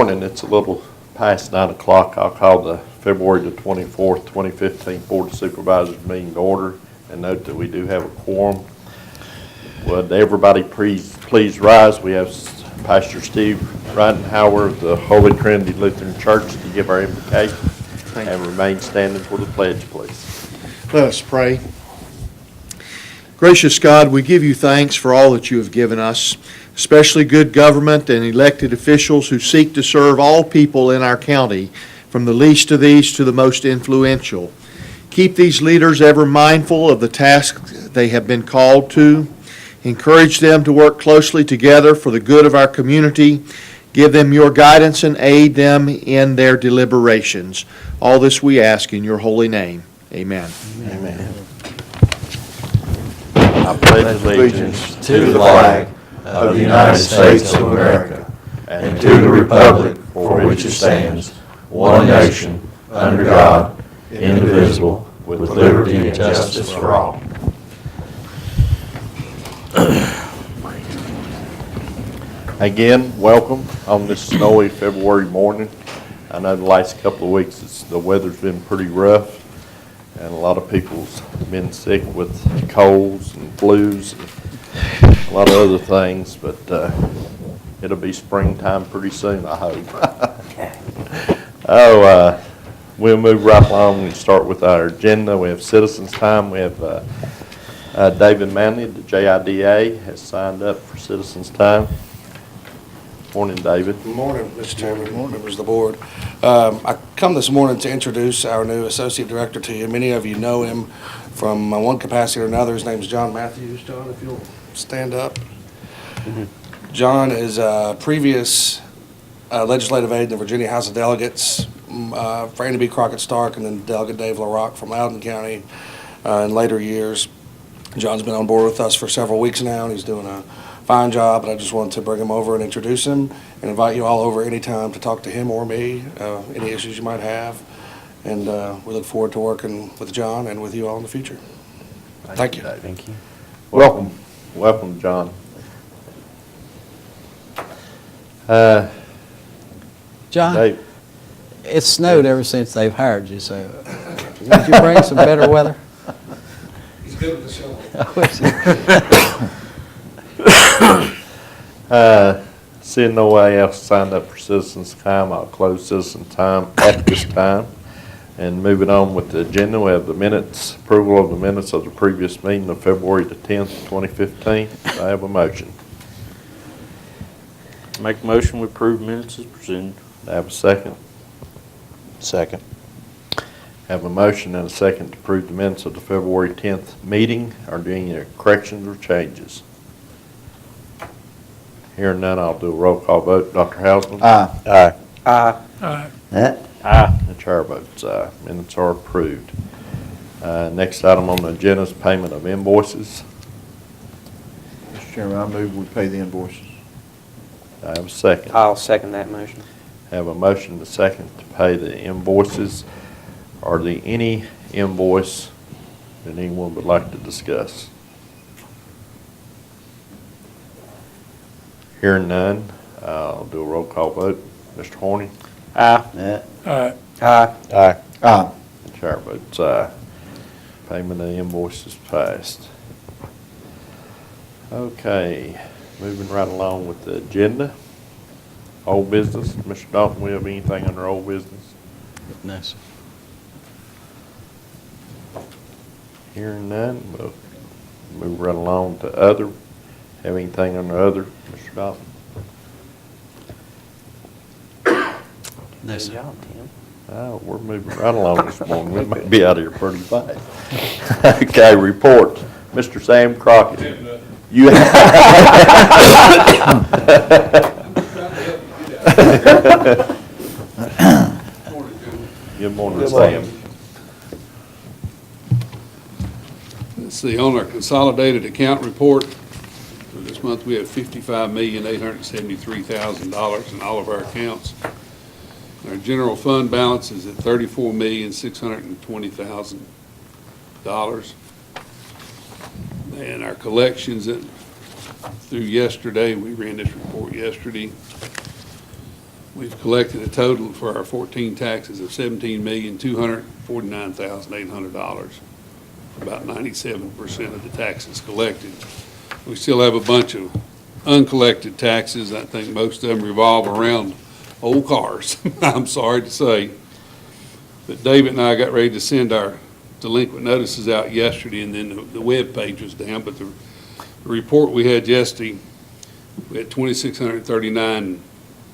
morning. It's a little past 9 o'clock. I'll call the February the 24th, 2015 Board of Supervisors meeting to order and note that we do have a quorum. Would everybody please rise? We have Pastor Steve Ridenhour of the Holy Trinity Lutheran Church to give our invocation and remain standing for the pledge, please. Let us pray. Gracious God, we give you thanks for all that you have given us, especially good government and elected officials who seek to serve all people in our county, from the least of these to the most influential. Keep these leaders ever mindful of the task they have been called to. Encourage them to work closely together for the good of our community. Give them your guidance and aid them in their deliberations. All this we ask in your holy name. Amen. Amen. I pledge allegiance to the flag of the United States of America and to the republic for which it stands, one nation, under God, indivisible, with liberty and justice for all. Again, welcome on this snowy February morning. I know the last couple of weeks the weather's been pretty rough, and a lot of people's been sick with colds and flus and a lot of other things, but it'll be springtime pretty soon, I hope. We'll move right along and start with our agenda. We have citizens time. We have David Manley, the JIDA, has signed up for citizens time. Morning, David. Good morning, Mr. Chairman, members of the board. I come this morning to introduce our new associate director to you. Many of you know him from one capacity or another. His name is John Matthews. John, if you'll stand up. John is a previous legislative aide in the Virginia House of Delegates for Andy B. Crockett Stark, and then Delegate Dave LaRock from Loudoun County in later years. John's been on board with us for several weeks now, and he's doing a fine job, and I just wanted to bring him over and introduce him and invite you all over anytime to talk to him or me, any issues you might have. And we look forward to working with John and with you all in the future. Thank you. David. Thank you. Welcome. Welcome, John. John, Dave. it's snowed ever since they've hired you, so would you bring some better weather? He's good with the show. Seeing no way else signed up for citizens time, I'll close citizen time at this time. And moving on with the agenda, we have the minutes, approval of the minutes of the previous meeting of February the 10th, 2015. I have a motion. Make a motion to approve minutes as presented. I have a second. Second. Have a motion and a second to approve the minutes of the February 10th meeting. Are there any corrections or changes? Hearing none, I'll do a roll call vote. Dr. Hausman? Aye. Aye. Aye. Aye. The chair votes aye. Minutes are approved. Next item on the agenda is payment of invoices. Mr. Chairman, I move we pay the invoices. I have a second. I'll second that motion. Have a motion and a second to pay the invoices. Are there any invoice that anyone would like to discuss? Hearing none, I'll do a roll call vote. Mr. Horny? Aye. Aye. Aye. Aye. Aye. The chair votes aye. Payment of invoices passed. Okay, moving right along with the agenda. Old business. Mr. Dalton, we have anything under old business? No, sir. Hearing none, we'll move right along to other. Have anything under other, Mr. Dalton? No, Good sir. job, Tim. Oh, we're moving right along this morning. We may be out of here pretty fast. Okay, report. Mr. Sam Crockett. You Good morning, Sam. Let's see, on our consolidated account report, for this month, we have $55,873,000 in all of our accounts. Our general fund balance is at $34,620,000. And our collections through yesterday, we ran this report yesterday, We've collected a total for our 14 taxes of $17,249,800, about 97% of the taxes collected. We still have a bunch of uncollected taxes. I think most of them revolve around old cars, I'm sorry to say. But David and I got ready to send our delinquent notices out yesterday, and then the web page was down. But the report we had yesterday, we had 2,639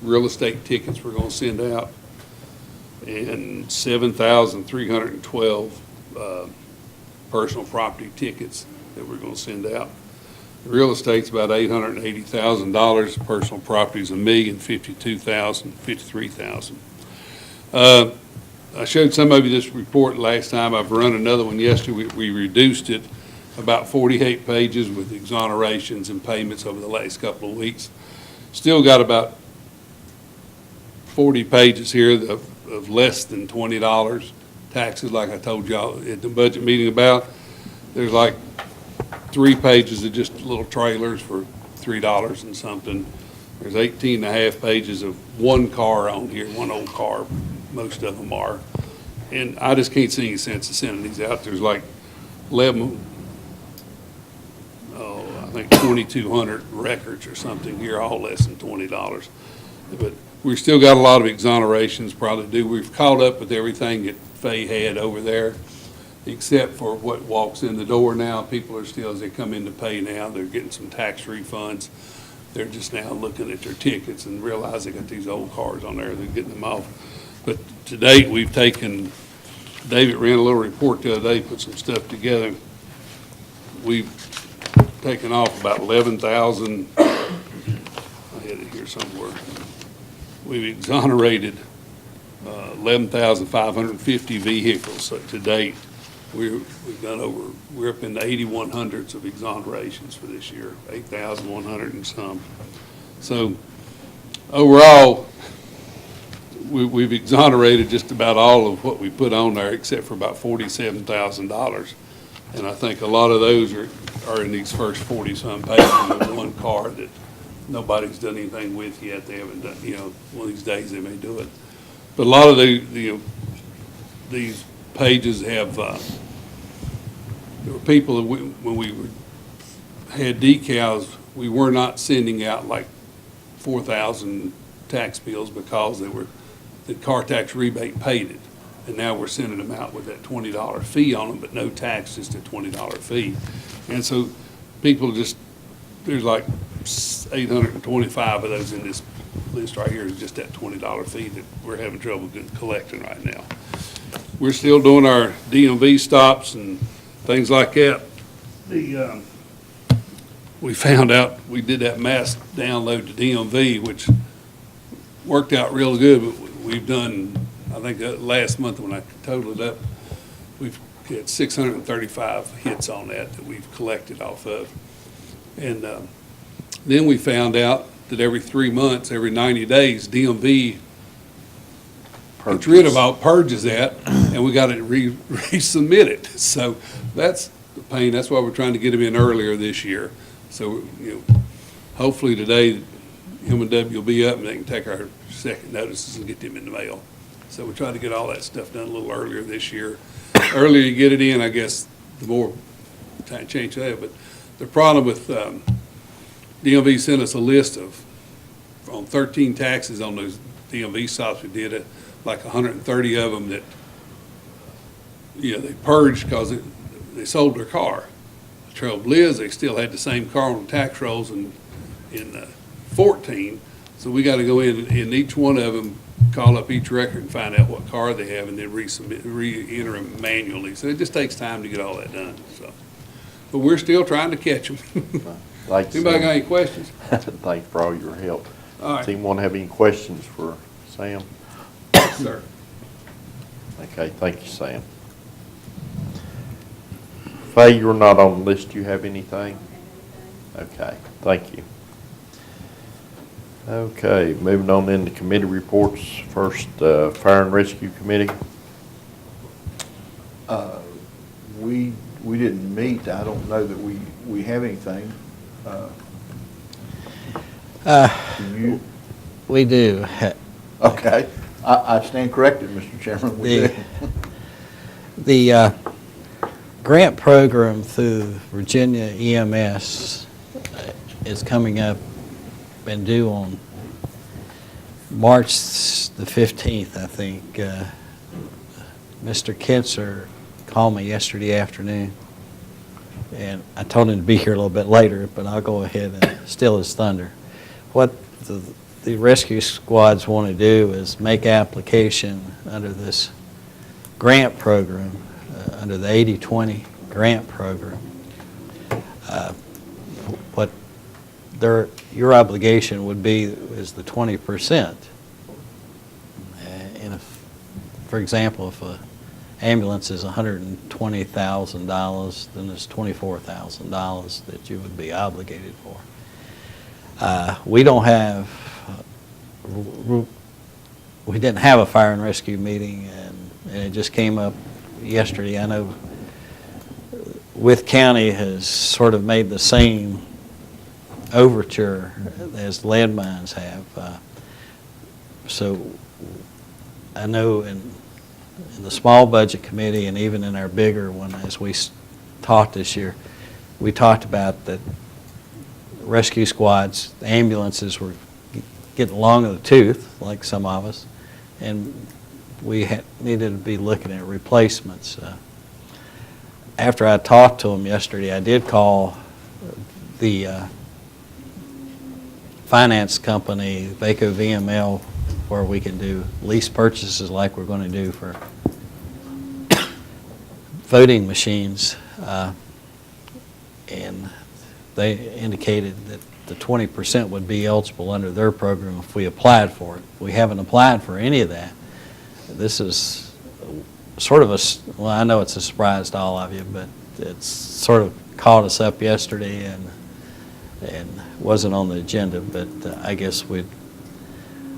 real estate tickets we're going to send out, and 7,312 personal property tickets that we're going to send out. The real estate's about $880,000. Personal property's $1,052,000, $53,000. I showed some of you this report last time. I've run another one yesterday. We reduced it about 48 pages with exonerations and payments over the last couple of weeks. Still got about 40 pages here of less than $20 taxes, like I told y'all at the budget meeting about. There's like 3 pages of just little trailers for $3 and something. There's 18 and a half pages of one car on here, one old car, most of them are. And I just can't see any sense of sending these out. There's like 2,200 records or something here, all less than $20. But we've still got a lot of exonerations probably due. We've caught up with everything that Fay had over there, except for what walks in the door now. People are still, as they come in to pay now, they're getting some tax refunds. They're just now looking at their tickets and realize they got these old cars on there, they're getting them off. But to date, we've taken, David ran a little report the other day, put some stuff together. We've taken off about 11,000, I had it here somewhere. We've exonerated 11,550 vehicles to date. We're up in the 8,100s of exonerations for this year, 8,100 and some. So overall, we've exonerated just about all of what we put on there, except for about $47,000. And I think a lot of those are in these first 40-some pages of one car that nobody's done anything with yet. They haven't done, one of these days they may do it. But a lot of these pages have, there were people that when we had decals, we were not sending out like 4,000 tax bills because the car tax rebate paid it. And now we're sending them out with that $20 fee on them, but no tax, just a $20 fee. And so people just, there's like 825 of those in this list right here is just that $20 fee that we're having trouble collecting right now. We're still doing our DMV stops and things like that. We found out we did that mass download to DMV, which worked out real good, but we've done, I think last month when I totaled it up, we've had 635 hits on that we've collected off of. And then we found out that every 3 months, every 90 days, DMV gets rid of all, purges that, and we got to resubmit it. So that's the pain. That's why we're trying to get them in earlier this year. So, hopefully today, him and Debbie will be up and they can take our second notices and get them in the mail. So we're trying to get all that stuff done a little earlier this year. Earlier you get it in, I guess, the more time change that. But the problem with DMV sent us a list on 13 taxes on those DMV stops we did, like 130 of them that, they purged because they sold their car. The trouble is, they still had the same car on the tax rolls in 14, so we got to go in each one of them, call up each record and find out what car they have, and then re-enter them manually. So it just takes time to get all that done. So, but we're still trying to catch them. Thanks, Anybody Sam. got any questions? Thanks for all your help. All right. Does anyone have any questions for Sam? Sir. Okay, thank you, Sam. Faye, you're not on the list. Do you have anything? Okay, thank you. Okay, moving on into committee reports. First, Fire and Rescue Committee. We didn't meet. I don't know that we have anything. Do you? We do. Okay. I stand corrected, Mr. Chairman. We The- do. The grant program through Virginia EMS is coming up and due on March the 15th, I think. Mr. Kinzer called me yesterday afternoon, and I told him to be here a little bit later, but I'll go ahead and steal his thunder. What the rescue squads want to do is make application under this grant program, under the 80/20 grant program. What your obligation would be is the 20%. And if, for example, if a ambulance is $120,000, then it's $24,000 that you would be obligated for. We don't have, we didn't have a fire and rescue meeting, and it just came up yesterday. I know Wythe County has sort of made the same overture as landmines have. So I know in the small budget committee and even in our bigger one, as we talked this year, we talked about that rescue squads, the ambulances were getting long in the tooth, like some of us, and we needed to be looking at replacements. After I talked to them yesterday, I did call the finance company, Vythe VML, where we can do lease purchases like we're going to do for voting machines, and they indicated that the 20% would be eligible under their program if we applied for it. We haven't applied for any of that. This is sort of well, I know it's a surprise to all of you, but it's sort of caught us up yesterday and wasn't on the agenda, but I guess we'd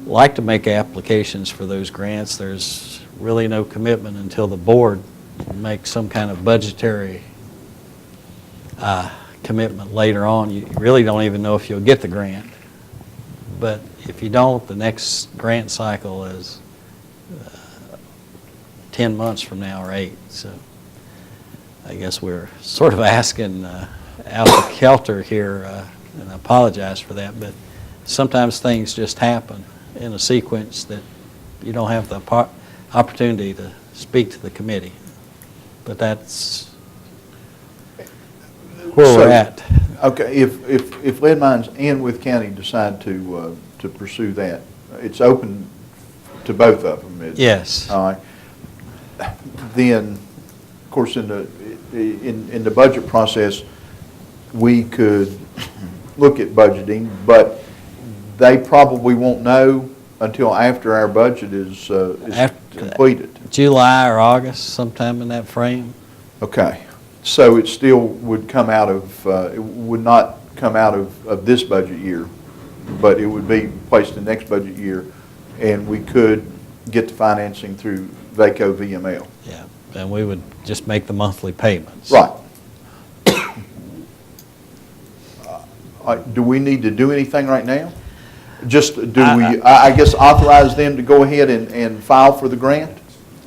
like to make applications for those grants. There's really no commitment until the board makes some kind of budgetary commitment later on. You really don't even know if you'll get the grant. But if you don't, the next grant cycle is 10 months from now or 8. So I guess we're sort of asking out of kilter here, and I apologize for that, but sometimes things just happen in a sequence that you don't have the opportunity to speak to the committee. But that's where we're at. Okay, if landmines and Wythe County decide to pursue that, it's open to both of them, isn't it? Yes. All right. Then, of course, in the budget process, we could look at budgeting, but they probably won't know until after our budget is completed. July or August, sometime in that frame. Okay, so it still would come out of, it would not come out of this budget year, but it would be placed in next budget year, and we could get the financing through VACO VML. Yeah, and we would just make the monthly payments. Right. Do we need to do anything right now? Just, I guess, authorize them to go ahead and file for the grant?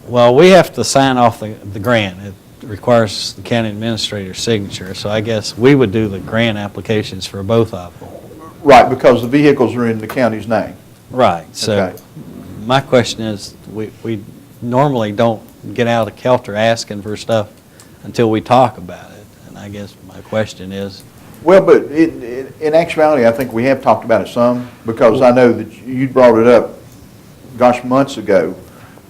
Well, we have to sign off the grant. It requires the county administrator's signature, so I guess we would do the grant applications for both of them. Right, because the vehicles are in the county's name. Right, so Okay. my question is, we normally don't get out of kilter asking for stuff until we talk about it, and I guess my question is, Well, but in actuality, I think we have talked about it some, because I know that you brought it up, gosh, months ago,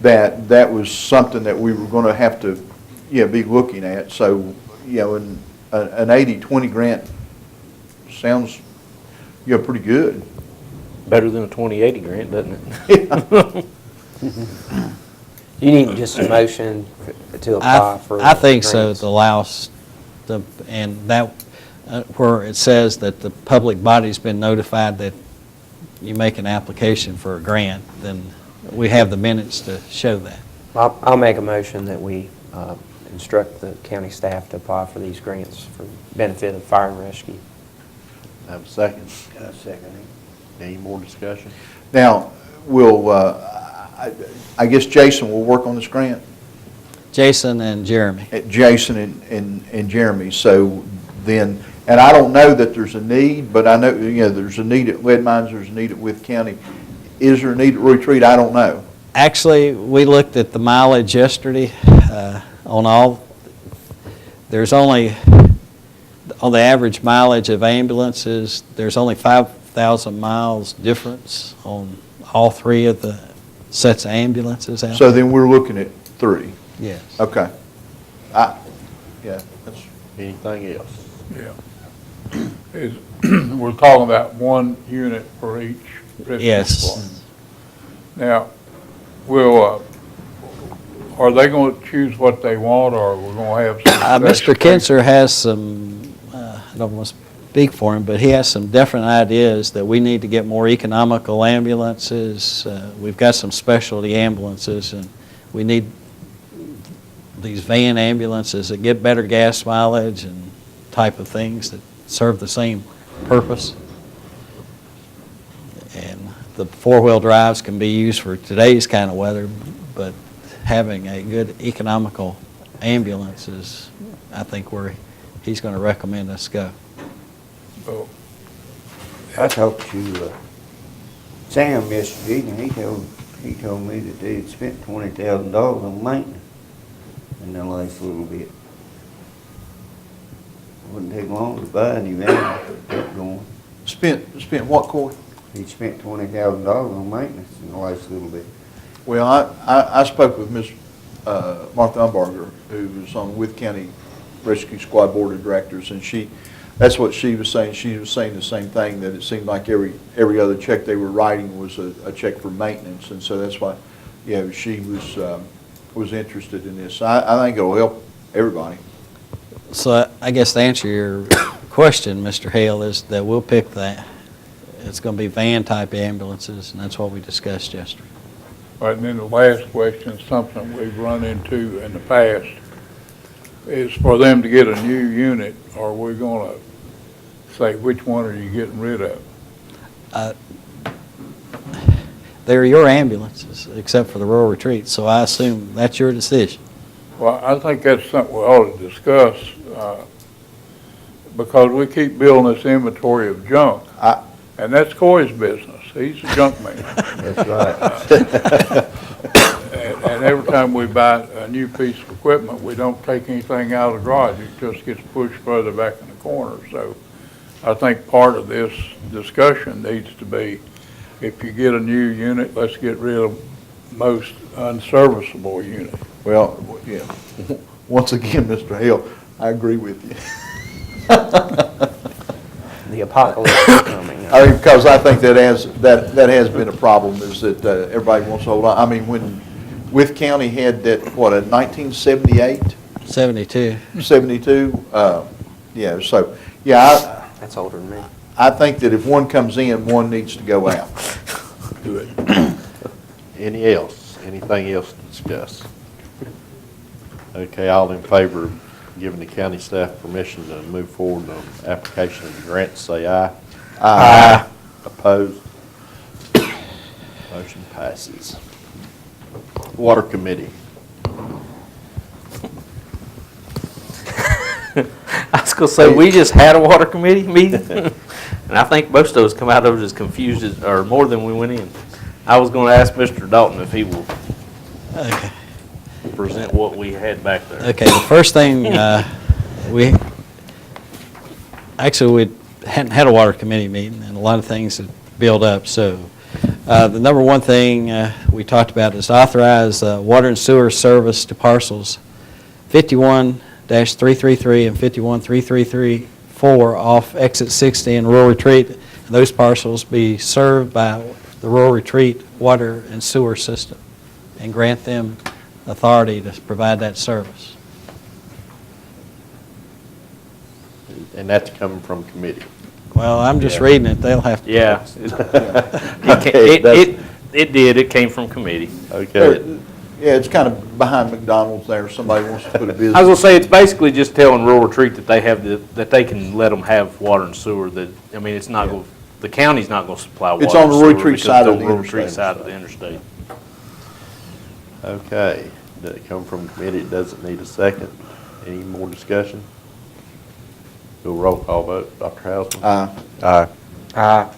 that was something that we were going to have to, be looking at. So, an 80/20 grant sounds, pretty good. Better than a 2080 grant, doesn't it? You need just a motion to apply for. I think so, grants. to allow us, and that, where it says that the public body's been notified that you make an application for a grant, then we have the minutes to show that. I'll make a motion that we instruct the county staff to apply for these grants for benefit of fire and rescue. Have a second? Second. Any more discussion? Now, will, I guess Jason will work on this grant? Jason and Jeremy. Jason and Jeremy, so then, and I don't know that there's a need, but I know, there's a need at Lead Mines, there's a need at Wythe County. Is there a need at Retreat? I don't know. Actually, we looked at the mileage yesterday on all. There's only, on the average mileage of ambulances, there's only 5,000 miles difference on all three of the sets of ambulances out So there. then we're looking at 3. Yes. Okay. Yeah, that's, Anything else? Yeah. We're talking about 1 unit for each rescue Yes. squad. Now, are they going to choose what they want, or we're going to have some? Mr. Kinzer has some, I don't want to speak for him, but he has some different ideas that we need to get more economical ambulances. We've got some specialty ambulances, and we need these van ambulances that get better gas mileage and type of things that serve the same purpose. And the four-wheel drives can be used for today's kind of weather, but having a good economical ambulance is, I think, where he's going to recommend us go. Oh, I talked to Sam yesterday, and he told me that they had spent $20,000 on maintenance in the last little bit. Wouldn't take long to buy a new van, kept going. spent what, Corey? He spent $20,000 on maintenance in the last little bit. Well, I spoke with Miss Martha Umbarger, who was on Wythe County Rescue Squad Board of Directors, and that's what she was saying. She was saying the same thing, that it seemed like every other check they were writing was a check for maintenance, and so that's why, she was interested in this. I think it'll help everybody. So I guess to answer your question, Mr. Hale, is that we'll pick that. It's going to be van-type ambulances, and that's what we discussed yesterday. All right, and then the last question, something we've run into in the past, is for them to get a new unit, are we going to say, which one are you getting rid of? They're your ambulances, except for the rural retreat, so I assume that's your decision. Well, I think that's something we ought to discuss, because we keep building this inventory of junk, and that's Corey's business. He's a junk man. That's right. And every time we buy a new piece of equipment, we don't take anything out of the garage. It just gets pushed further back in the corner. So I think part of this discussion needs to be, if you get a new unit, let's get rid of most unserviceable unit. Well, yeah. Once again, Mr. Hale, I agree with you. The apocalypse is coming. Because I think that has been a problem, is that everybody wants to hold on. I mean, when Wythe County had that, what, in 1978, 72. 72? So, yeah, That's older than me. I think that if one comes in, one needs to go out. Good. Anything else to discuss? Okay, all in favor of giving the county staff permission to move forward on application of the grant, say aye. Aye. Opposed? Motion passes. Water Committee. I was gonna say, we just had a water committee meeting, and I think most of us come out of it as confused as, or more than we went in. I was gonna ask Mr. Dalton if he will Okay. present what we had back there. Okay, the first thing, we hadn't had a water committee meeting, and a lot of things had built up, so the number one thing we talked about is authorize water and sewer service to parcels 51-333 and 51-333-4 off exit 60 in Rural Retreat. And those parcels be served by the Rural Retreat water and sewer system, and grant them authority to provide that service. And that's coming from committee. Well, I'm just Yeah. reading it, they'll have to. Yeah. Okay, It did, it came from committee. Okay, Yeah, it's kind of behind McDonald's there. Somebody wants to put a business. I was gonna say, it's basically just telling Rural Retreat that they have that they can let them have water and sewer, that, I mean, it's not gonna the county's not gonna supply water. It's on the and sewer retreat because side it's of the on retreat interstate. side of the interstate. Okay, did it come from committee, it doesn't need a second. Any more discussion? Do a roll call vote, Dr. Hausman? Aye. Aye.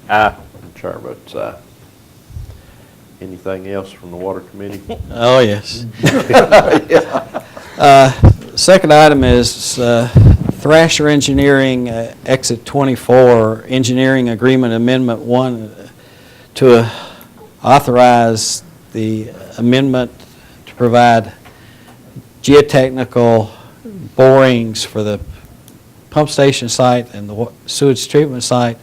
And chair votes aye. Anything else from the water committee? Oh, yes. Second item is Thrasher Engineering, Exit 24, Engineering Agreement Amendment 1 to authorize the amendment to provide geotechnical borings for the pump station site and the sewage treatment site,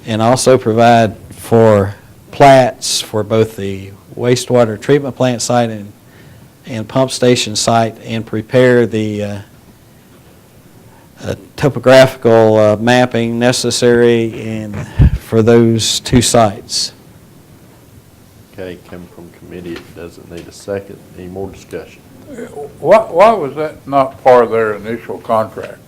and also provide for plats for both the wastewater treatment plant site and pump station site, and prepare the topographical mapping necessary for those two sites. Okay, come from committee, it doesn't need a second. Any more discussion? Why was that not part of their initial contract?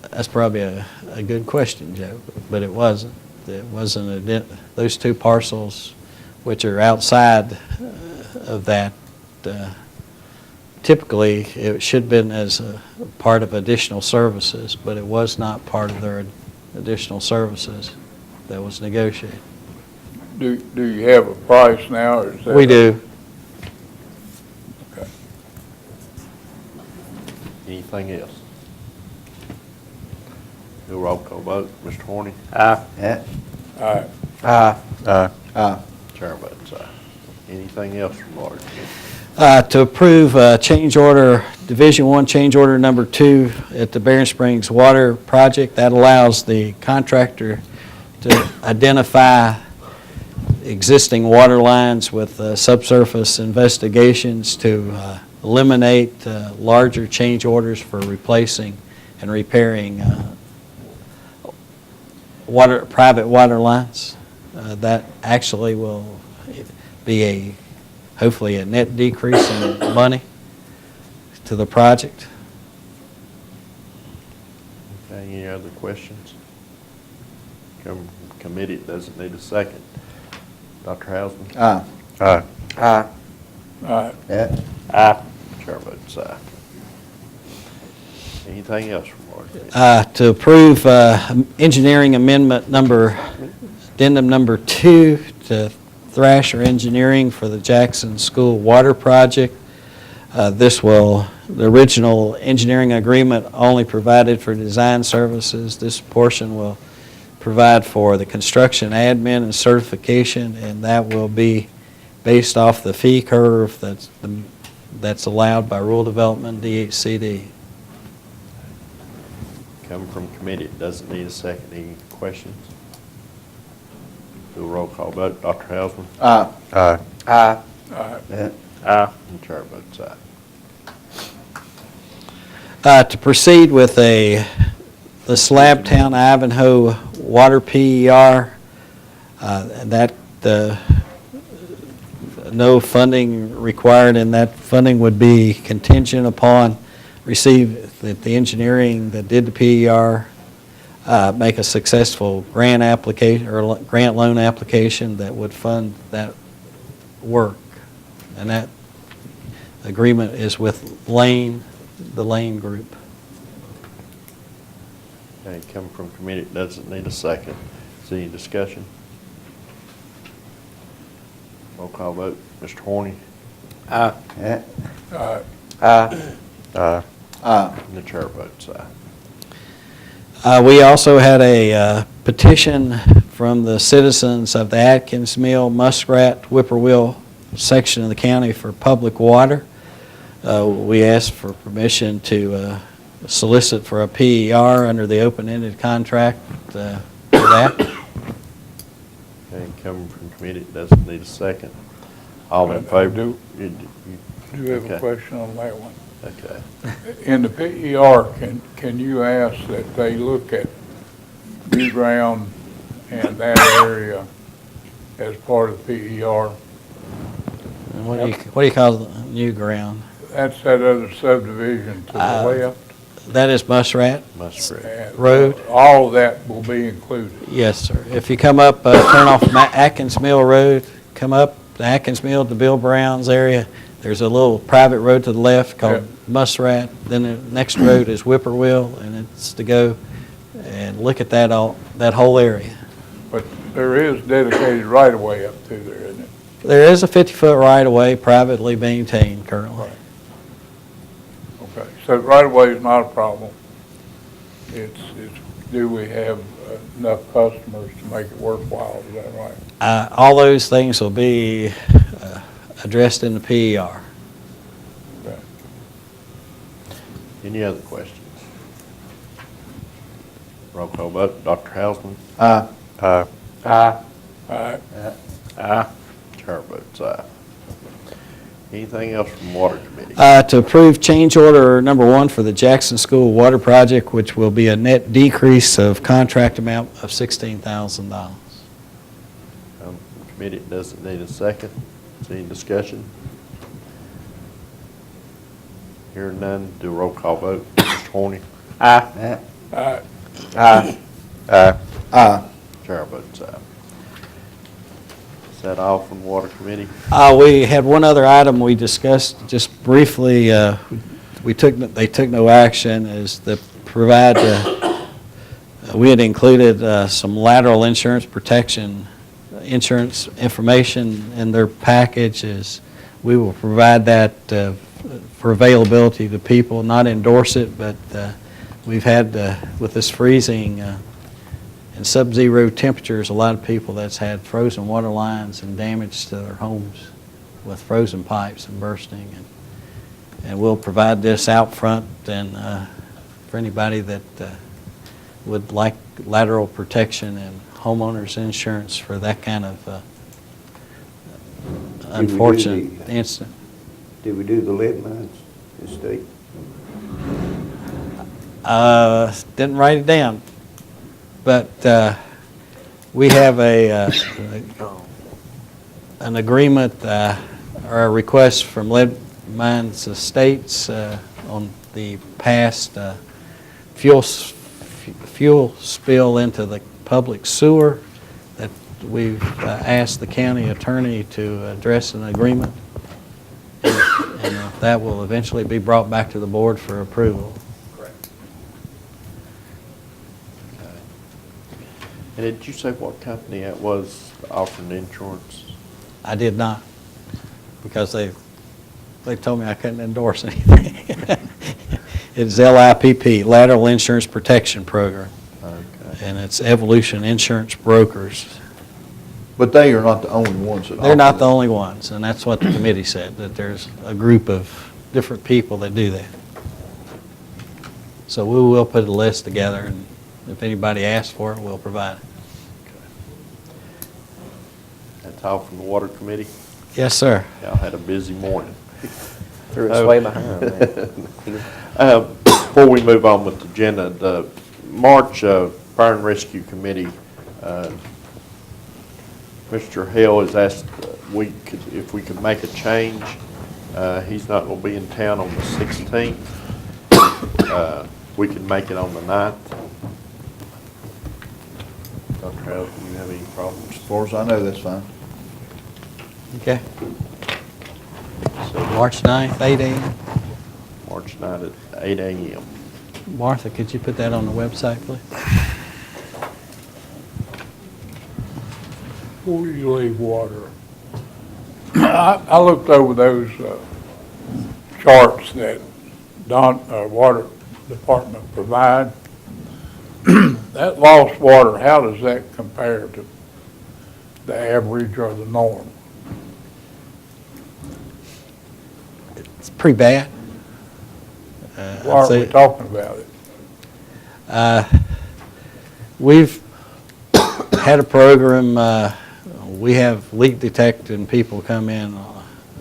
That's probably a good question, Joe, but it wasn't. It wasn't, those two parcels, which are outside of that, typically, it should have been as a part of additional services, but it was not part of their additional services that was negotiated. Do you have a price now, or is that? We do. Okay. Anything else? Do a roll call vote, Mr. Horny? Aye. All right. Chair votes aye. Anything else from the water committee? To approve change order, Division 1 change order number 2 at the Barron Springs Water Project. That allows the contractor to identify existing water lines with subsurface investigations to eliminate larger change orders for replacing and repairing private water lines. That actually will be hopefully a net decrease in money to the project. Okay, any other questions? Come from committee, it doesn't need a second. Dr. Hausman? Aye. All right. Aye. Chair votes aye. Anything else from water committee? To approve engineering amendment addendum number 2 to Thrasher Engineering for the Jackson School Water Project. The original engineering agreement only provided for design services. This portion will provide for the construction admin and certification, and that will be based off the fee curve that's allowed by rule development DHCD. Coming from committee, it doesn't need a second. Any questions? Do a roll call vote, Dr. Hausman? Aye. Aye. And chair votes aye. To proceed with the Slabtown Ivanhoe Water PER, no funding required, and that funding would be contingent upon that the engineering that did the PER make a successful grant application or grant loan application that would fund that work. And that agreement is with the Lane Group. Okay, coming from committee, it doesn't need a second. Is there any discussion? Roll call vote, Mr. Horny? Aye. All right. Aye. And the chair votes aye. We also had a petition from the citizens of the Atkins Mill, Muskrat, Whippoorwill section of the county for public water. We asked for permission to solicit for a PER under the open-ended contract for that. Okay, coming from committee, it doesn't need a second. All in favor? Do you have Okay. a question on that one? Okay. In the PER, can you ask that they look at new ground and that area as part of PER? And what do you call the new ground? That's that other subdivision to the left. That is Muskrat. Muskrat. And, Road. All of that will be included. Yes, sir. If you come up, turn off Atkins Mill Road, come up the Atkins Mill to Bill Brown's area, there's a little private road to the left called Muskrat. Then the next road is Whippoorwill, and it's to go and look at that whole area. But there is dedicated right-of-way up through there, isn't it? There is a 50-foot right-of-way privately maintained currently. Okay, so right-of-way is not a problem. It's, do we have enough customers to make it worthwhile, is that right? All those things will be addressed in the PER. Okay. Any other questions? Roll call vote. Dr. Hausman? Aye. Aye. Aye. All right. Chair votes aye. Anything else from Water Committee? To approve change order number 1 for the Jackson School Water Project, which will be a net decrease of contract amount of $16,000. Committee doesn't need a second. Is any discussion? Hearing none, do a roll call vote. Mr. Horny? Aye. All right. Aye. Chair votes aye. Is that all from Water Committee? We had one other item we discussed just briefly. They took no action, is to provide, we had included some lateral insurance protection, insurance information in their packages. We will provide that for availability to people, not endorse it, but we've had, with this freezing and sub-zero temperatures, a lot of people that's had frozen water lines and damage to their homes with frozen pipes and bursting. And we'll provide this out front and for anybody that would like lateral protection and homeowners insurance for that kind of unfortunate incident. Did we do the lead mines in state? Didn't write it down, but we have an agreement or a request from Lead Mines Estates on the past fuel spill into the public sewer that we've asked the county attorney to address an agreement, and that will eventually be brought back to the board for approval. And did you say what company it was offering insurance? I did not, because they told me I couldn't endorse anything. It's LIPP, Lateral Insurance Protection Program, Okay. and it's Evolution Insurance Brokers. But they are not the only ones that offer They're not the that. only ones, and that's what the committee said, that there's a group of different people that do that. So we will put a list together, and if anybody asks for it, we'll provide it. That's all from the Water Committee. Yes, sir. Y'all had a busy morning. Threw us way behind, man. Before we move on with the agenda, the March Fire and Rescue Committee, Mr. Hale has asked if we could make a change. He's not going to be in town on the 16th. We can make it on the 9th. Dr. Hale, do you have any problems? As far as I know, that's fine. Okay. So March 9th, 8 a.m. March 9th at 8 a.m. Martha, could you put that on the website, please? Before you leave water, I looked over those charts that Water Department provide. That lost water, how does that compare to the average or the norm? It's pretty bad. Why are we talking about it? We've had a program, we have leak detecting people come in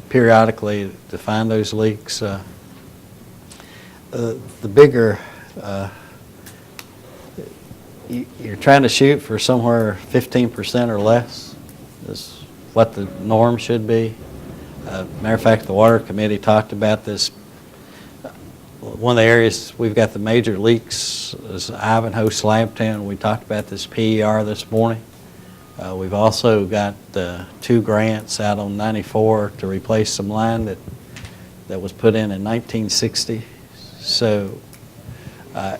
periodically to find those leaks. The bigger, you're trying to shoot for somewhere 15% or less is what the norm should be. Matter of fact, the Water Committee talked about this one of the areas we've got the major leaks is Ivanhoe Slabtown. We talked about this PER this morning. We've also got 2 grants out on 94 to replace some line that was put in 1960. So Don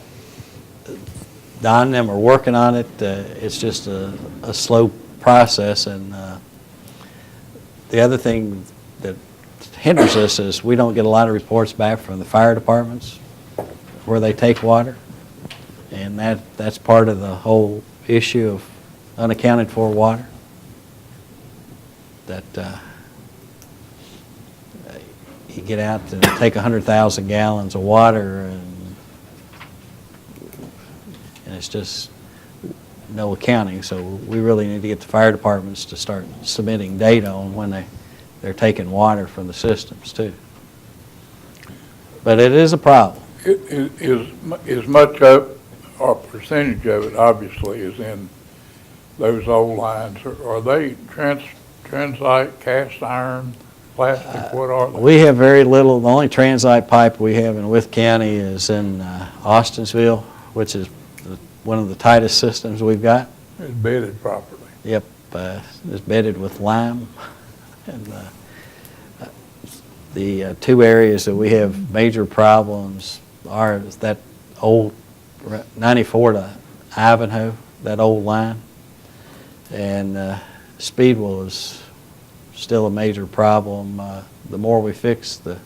and them are working on it. It's just a slow process. And the other thing that hinders us is we don't get a lot of reports back from the fire departments where they take water. And that's part of the whole issue of unaccounted for water. That you get out and take 100,000 gallons of water and it's just no accounting. So we really need to get the fire departments to start submitting data on when they're taking water from the systems too. But it is a problem. Is much of, or percentage of it obviously is in those old lines. Are they transite, cast iron, plastic, what are they? We have very little. The only transite pipe we have in Wythe County is in Austensville, which is one of the tightest systems we've got. It's bedded properly. Yep, it's bedded with lime. And the 2 areas that we have major problems are that old 94 to Ivanhoe, that old line. And Speedwell is still a major problem. The more we fix, the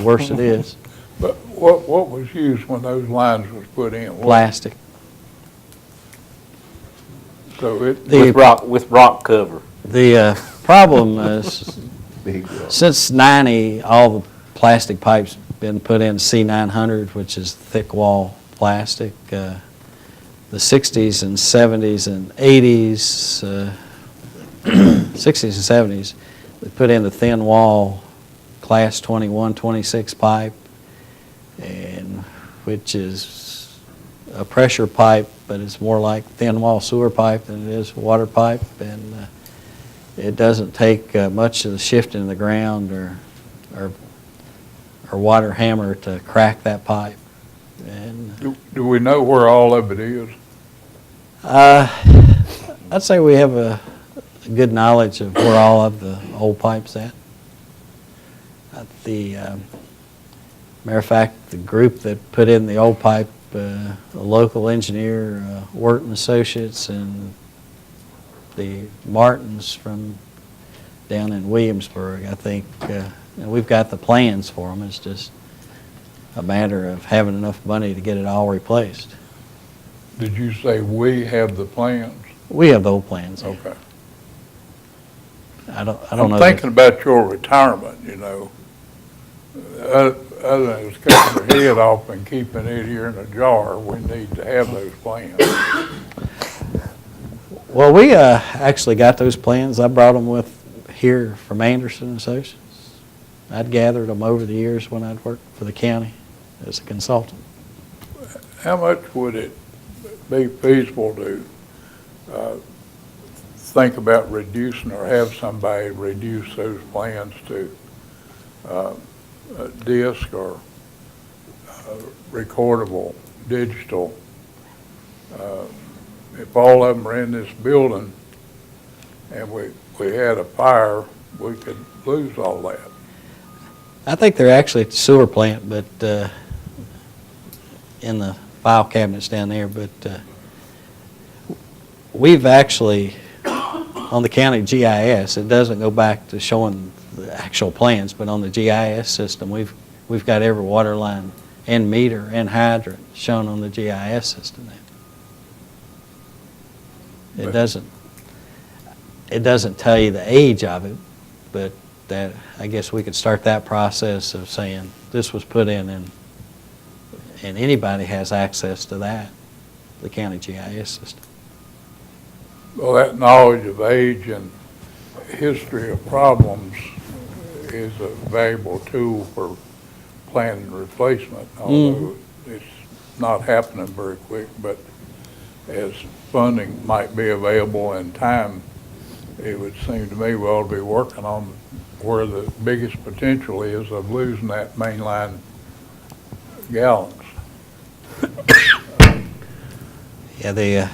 worse it is. But what was used when those lines was put in? Plastic. So it, With rock cover. The problem is, Big deal. since 90, all the plastic pipes been put in C900, which is thick wall plastic. The 60s and 70s and 80s, 60s and 70s, they put in the thin wall class 21, 26 pipe, and which is a pressure pipe, but it's more like thin wall sewer pipe than it is water pipe, and it doesn't take much of the shifting in the ground or water hammer to crack that pipe. And do we know where all of it is? I'd say we have a good knowledge of where all of the old pipes at. Matter of fact, the group that put in the old pipe, a local engineer, Wharton Associates, and the Martins from down in Williamsburg, I think, and we've got the plans for them. It's just a matter of having enough money to get it all replaced. Did you say we have the plans? We have the old plans. Okay. I don't I'm know. thinking about your retirement, you know. Other than just cutting your head off and keeping it here in a jar, we need to have those plans. Well, we actually got those plans. I brought them with here from Anderson Associates. I'd gathered them over the years when I'd worked for the county as a consultant. How much would it be feasible to think about reducing or have somebody reduce those plans to a disc or recordable digital? If all of them are in this building and we had a fire, we could lose all that. I think they're actually at the sewer plant, but in the file cabinets down there. But we've actually, on the county GIS, it doesn't go back to showing the actual plans, but on the GIS system, we've got every water line and meter and hydrant shown on the GIS system now. It doesn't tell you the age of it, but that I guess we could start that process of saying this was put in and anybody has access to that, the county GIS system. Well, that knowledge of age and history of problems is a valuable tool for planning replacement, although it's not happening very quick, but as funding might be available in time, it would seem to me we ought to be working on where the biggest potential is of losing that main line gallons. Yeah,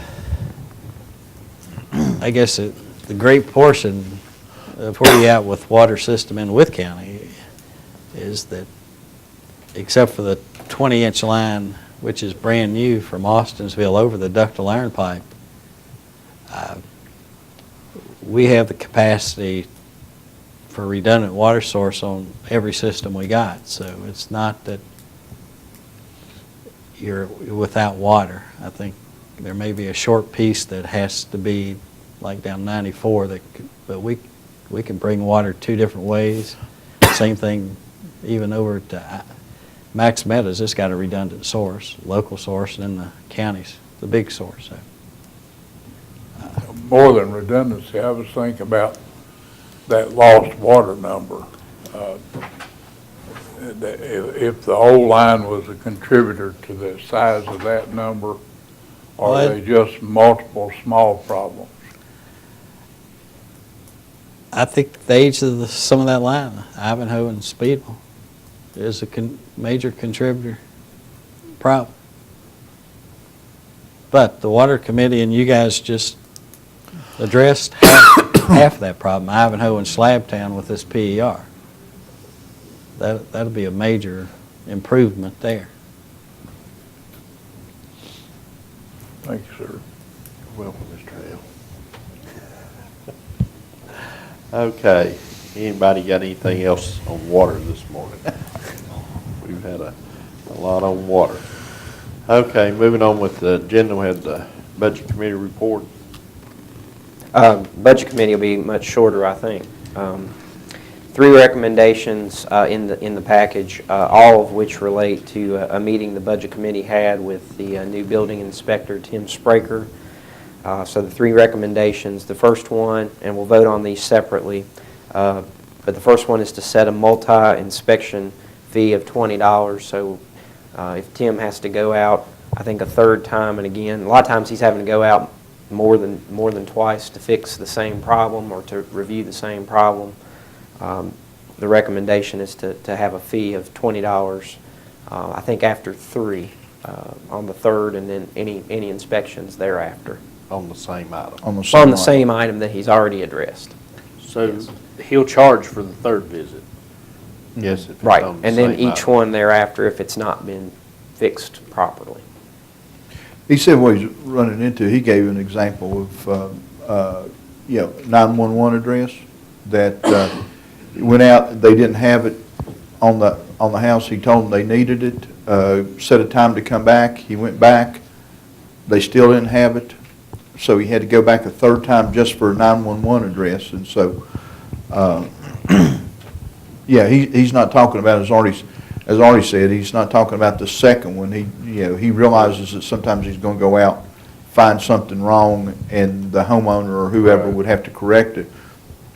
I guess the great portion of where you're at with water system in Wythe County is that, except for the 20-inch line, which is brand new from Austensville over the ductile iron pipe, we have the capacity for redundant water source on every system we got. So it's not that you're without water. I think there may be a short piece that has to be like down 94, but we can bring water two different ways. Same thing even over to Max Meadows. It's got a redundant source, local source, and then the county's the big source. So. More than redundancy, I was thinking about that lost water number. If the old line was a contributor to the size of that number, or are they just multiple small problems? I think the age of some of that line, Ivanhoe and Speedwell, is a major contributor problem. But the Water Committee and you guys just addressed half of that problem, Ivanhoe and Slabtown with this PER. That'll be a major improvement there. Thank you, sir. Welcome, Mr. Hale. Okay, anybody got anything else on water this morning? We've had a lot on water. Okay, moving on with the agenda, we had the Budget Committee report. Budget Committee will be much shorter, I think. 3 recommendations in the package, all of which relate to a meeting the Budget Committee had with the new building inspector, Tim Spraker. So the 3 recommendations, the first one, and we'll vote on these separately, but the first one is to set a multi-inspection fee of $20. So if Tim has to go out, I think a third time, and again, a lot of times he's having to go out more than twice to fix the same problem or to review the same problem. The recommendation is to have a fee of $20, I think after 3, on the third, and then any inspections thereafter. On the same item. On the On the same item that he's already addressed. So he'll charge for the third visit. Yes, if it's Right, on the and then same each item. one thereafter if it's not been fixed properly. He said what he's running into, he gave an example of, 911 address that went out, they didn't have it on the house, he told them they needed it, set a time to come back, he went back, they still didn't have it, so he had to go back a third time just for a 911 address, and so, he's not talking about, as Artie said, he's not talking about the second one. He realizes that sometimes he's going to go out, find something wrong, and the homeowner or whoever would have to correct it.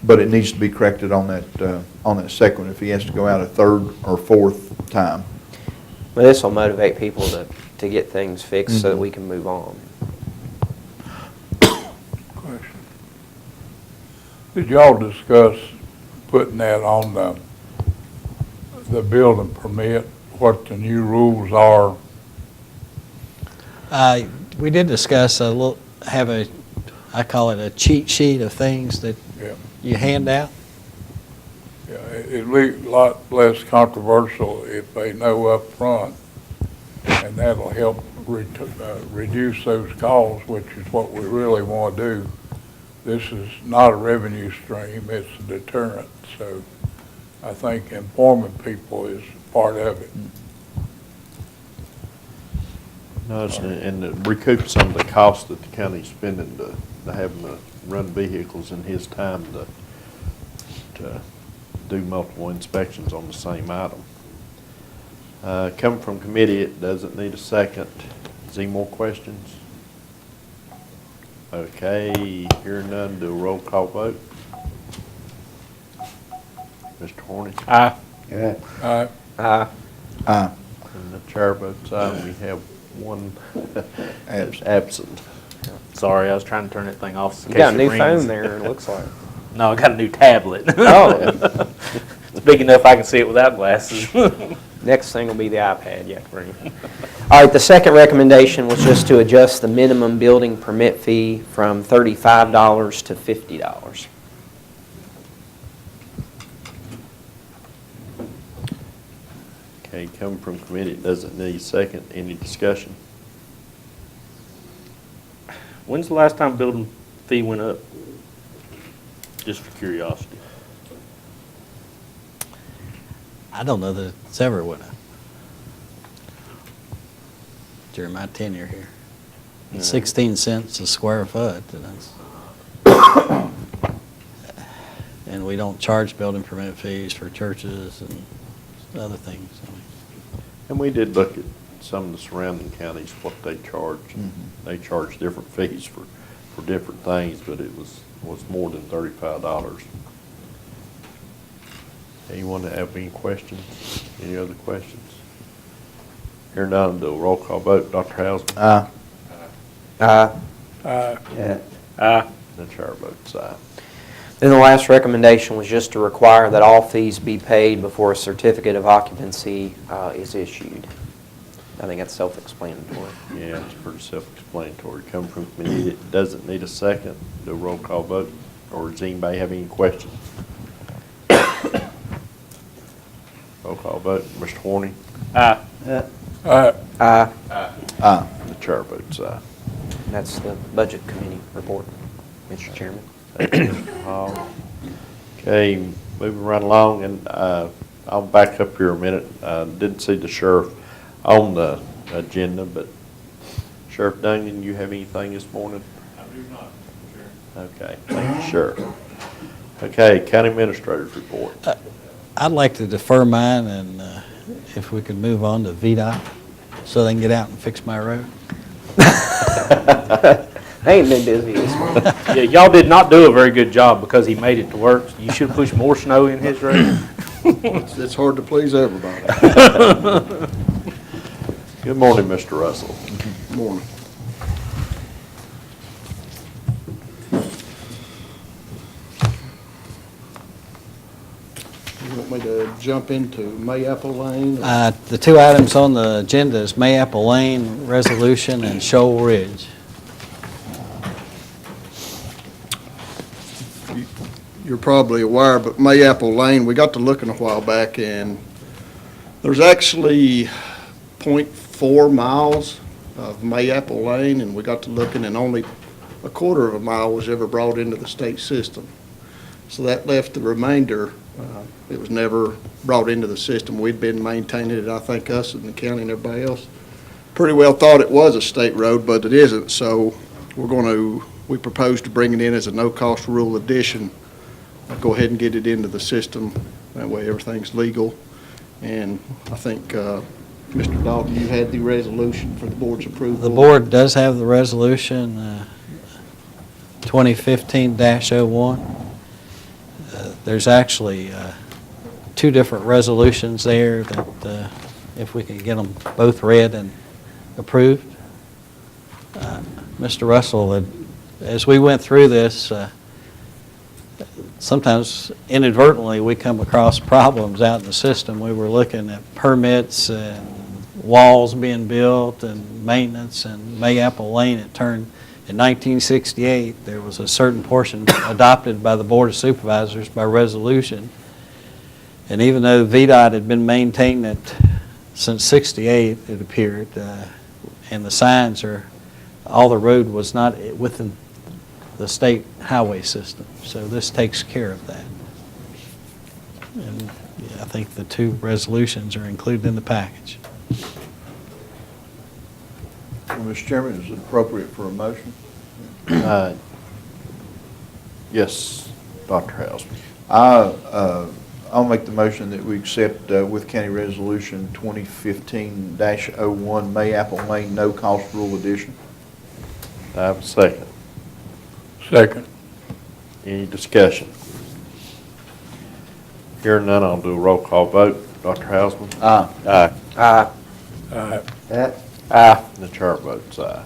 But it needs to be corrected on that second one if he has to go out a third or fourth time. But this will motivate people to get things fixed so that we can move on. Question. Did y'all discuss putting that on the building permit, what the new rules are? We did discuss I call it a cheat sheet of things that Yeah. you hand out. Yeah, it'd be a lot less controversial if they know up front, and that'll help reduce those calls, which is what we really want to do. This is not a revenue stream, it's a deterrent, so I think informing people is part of it. No, and to recoup some of the costs that the county's spending to having to run vehicles in his time to do multiple inspections on the same item. Coming from committee, it doesn't need a second. Is there any more questions? Okay, hearing none, do a roll call vote. Mr. Horny? Aye. Aye. Aye. And the chair votes aye. We have one absent. Sorry, I was trying to turn that thing off. in You got a case it new phone rings. there, it looks like. No, I got a new tablet. Oh. It's big enough I can see it without glasses. Next thing will be the iPad you have to bring. All right, the second recommendation was just to adjust the minimum building permit fee from $35 to $50. Okay, coming from committee, it doesn't need a second. Any discussion? When's the last time building fee went up? Just for curiosity. I don't know that it's ever went up during my tenure here. It's 16 cents a square foot, and and we don't charge building permit fees for churches and other things. And we did look at some of the surrounding counties, what they charge. They charge different fees for different things, but it was more than $35. Anyone have any questions? Any other questions? Here none, do a roll call vote. Dr. Hausman? Aye. The chair votes aye. Then the last recommendation was just to require that all fees be paid before a certificate of occupancy is issued. I think that's self-explanatory. Yeah, it's pretty self-explanatory. Coming from committee, it doesn't need a second. Do a roll call vote. Or does anybody have any questions? Roll call vote. Mr. Horny? Aye. Aye. The chair votes aye. That's the Budget Committee report, Mr. Chairman. Thank you, Mr. Hall. Okay, moving right along, and I'll back up here a minute. Didn't see the sheriff on the agenda, but Sheriff Dungan, you have anything this morning? I do not, Chair. Okay, thank you, Sheriff. Okay, County Administrator's report. I'd like to defer mine, and if we could move on to VDOT, so they can get out and fix my road. They ain't been busy this morning. Yeah, y'all did not do a very good job because he made it to work. You should have pushed more snow in his road. It's hard to please everybody. Good morning, Mr. Russell. Morning. You want me to jump into Mayapple Lane? The two items on the agenda is Mayapple Lane Resolution and Shoal Ridge. You're probably aware, but Mayapple Lane, we got to looking a while back, and there's actually 0.4 miles of Mayapple Lane, and we got to looking, and only a quarter of a mile was ever brought into the state system. So that left the remainder. It was never brought into the system. We'd been maintaining it, I think us and the county and everybody else pretty well thought it was a state road, but it isn't. So we propose to bring it in as a no-cost rural addition. Go ahead and get it into the system. That way everything's legal. And I think, Mr. Dalton, you had the resolution for the board's approval. The board does have the resolution, 2015-01. There's actually two different resolutions there that if we can get them both read and approved. Mr. Russell, as we went through this, sometimes inadvertently we come across problems out in the system. We were looking at permits and walls being built and maintenance, and Mayapple Lane, it turned, in 1968, there was a certain portion adopted by the Board of Supervisors by resolution. And even though VDOT had been maintaining it since 68, it appeared, and the signs all the road was not within the state highway system. So this takes care of that. And yeah, I think the two resolutions are included in the package. Well, Mr. Chairman, is it appropriate for a motion? Yes, Dr. Hausman. I'll make the motion that we accept with County Resolution 2015-01 Mayapple Lane no-cost rural addition. I have a second. Second. Any discussion? Hearing none, I'll do a roll call vote. Dr. Hausman? Aye. Aye. Aye. Aye. The chair votes aye.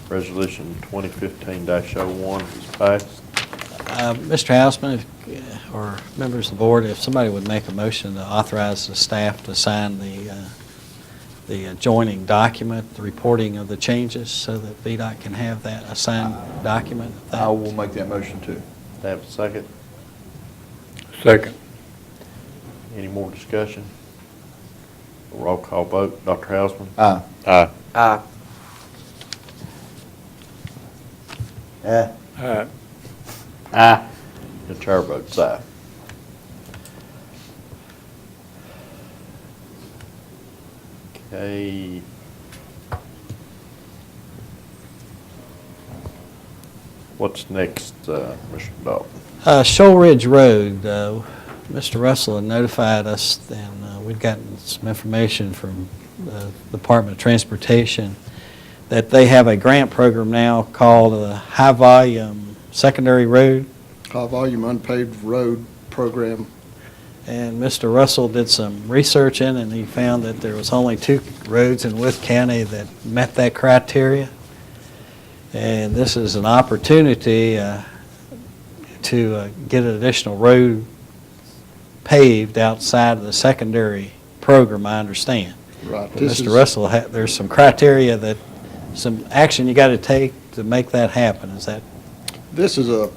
Resolution 2015-01 is passed. Mr. Hausman, or members of the board, if somebody would make a motion to authorize the staff to sign the adjoining document, the reporting of the changes, so that VDOT can have that assigned document. I will make that motion too. Have a second? Second. Any more discussion? Roll call vote. Dr. Hausman? Aye. Aye. Aye. Aye. Aye. The chair votes aye. Okay. What's next, Mr. Dalton? Shoal Ridge Road, Mr. Russell had notified us, and we'd gotten some information from the Department of Transportation, that they have a grant program now called the High Volume Secondary Road. High-volume unpaved road program. And Mr. Russell did some research in, and he found that there was only 2 roads in Wythe County that met that criteria. And this is an opportunity to get an additional road paved outside of the secondary program, I understand. Right. But Mr. Russell, there's some criteria that, some action you got to take to make that happen. Is that? This is a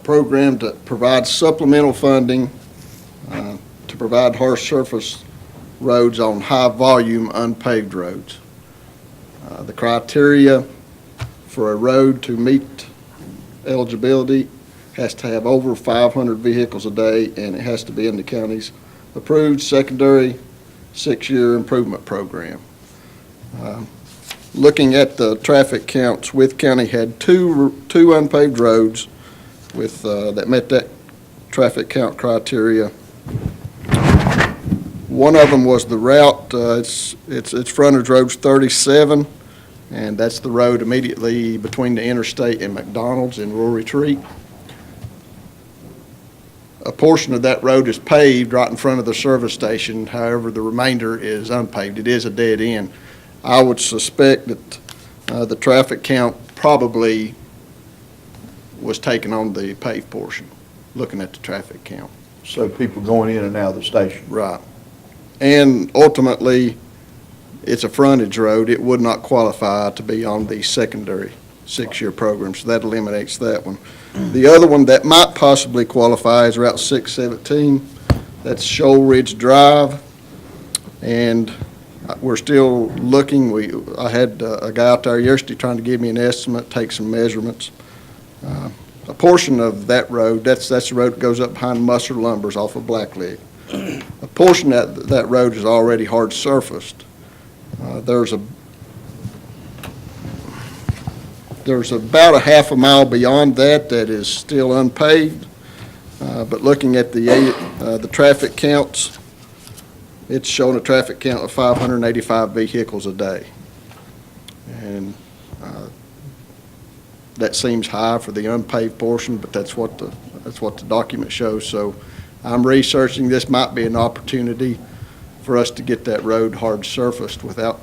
program that provides supplemental funding to provide hard surface roads on high-volume unpaved roads. The criteria for a road to meet eligibility has to have over 500 vehicles a day, and it has to be in the county's approved secondary 6-year improvement program. Looking at the traffic counts, Wythe County had two unpaved roads with, that met that traffic count criteria. One of them was the route, it's frontage road's 37, and that's the road immediately between the interstate and McDonald's in Rural Retreat. A portion of that road is paved right in front of the service station, however, the remainder is unpaved. It is a dead end. I would suspect that the traffic count probably was taken on the paved portion, looking at the traffic count. So people going in and out of the station. Right. And ultimately, it's a frontage road. It would not qualify to be on the secondary 6-year program, so that eliminates that one. The other one that might possibly qualify is Route 617. That's Shoal Ridge Drive. And we're still looking. I had a guy out there yesterday trying to give me an estimate, take some measurements. A portion of that road, that's the road that goes up behind Musser Lumbers off of Blackleg. A portion of that road is already hard surfaced. There's about a half a mile beyond that is still unpaved. But looking at the traffic counts, it's showing a traffic count of 585 vehicles a day. And that seems high for the unpaved portion, but that's what the document shows. So I'm researching, this might be an opportunity for us to get that road hard surfaced without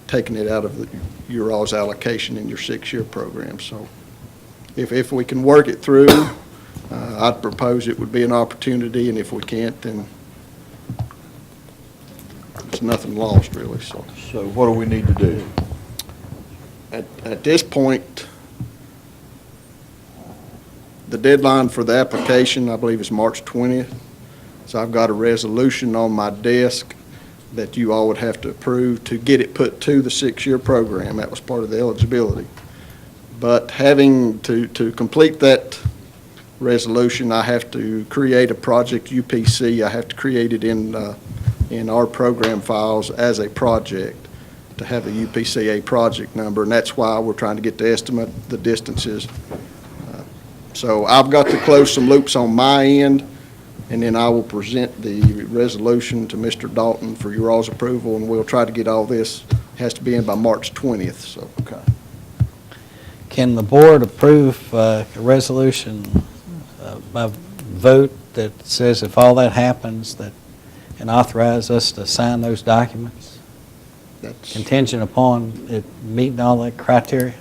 taking it out of your all's allocation in your 6-year program. So if we can work it through, I'd propose it would be an opportunity, and if we can't, then it's nothing lost, really. So what do we need to do? at this point, the deadline for the application, I believe, is March 20th. So I've got a resolution on my desk that you all would have to approve to get it put to the 6-year program. That was part of the eligibility. But having to complete that resolution, I have to create a project UPC. I have to create it in our program files as a project to have a UPCA project number, and that's why we're trying to get the estimate, the distances. So I've got to close some loops on my end, and then I will present the resolution to Mr. Dalton for your all's approval, and we'll try to get all this, has to be in by March 20th, so. Okay. Can the board approve a resolution by vote that says if all that happens, that, and authorize us to sign those documents That's, contingent upon it meeting all that criteria?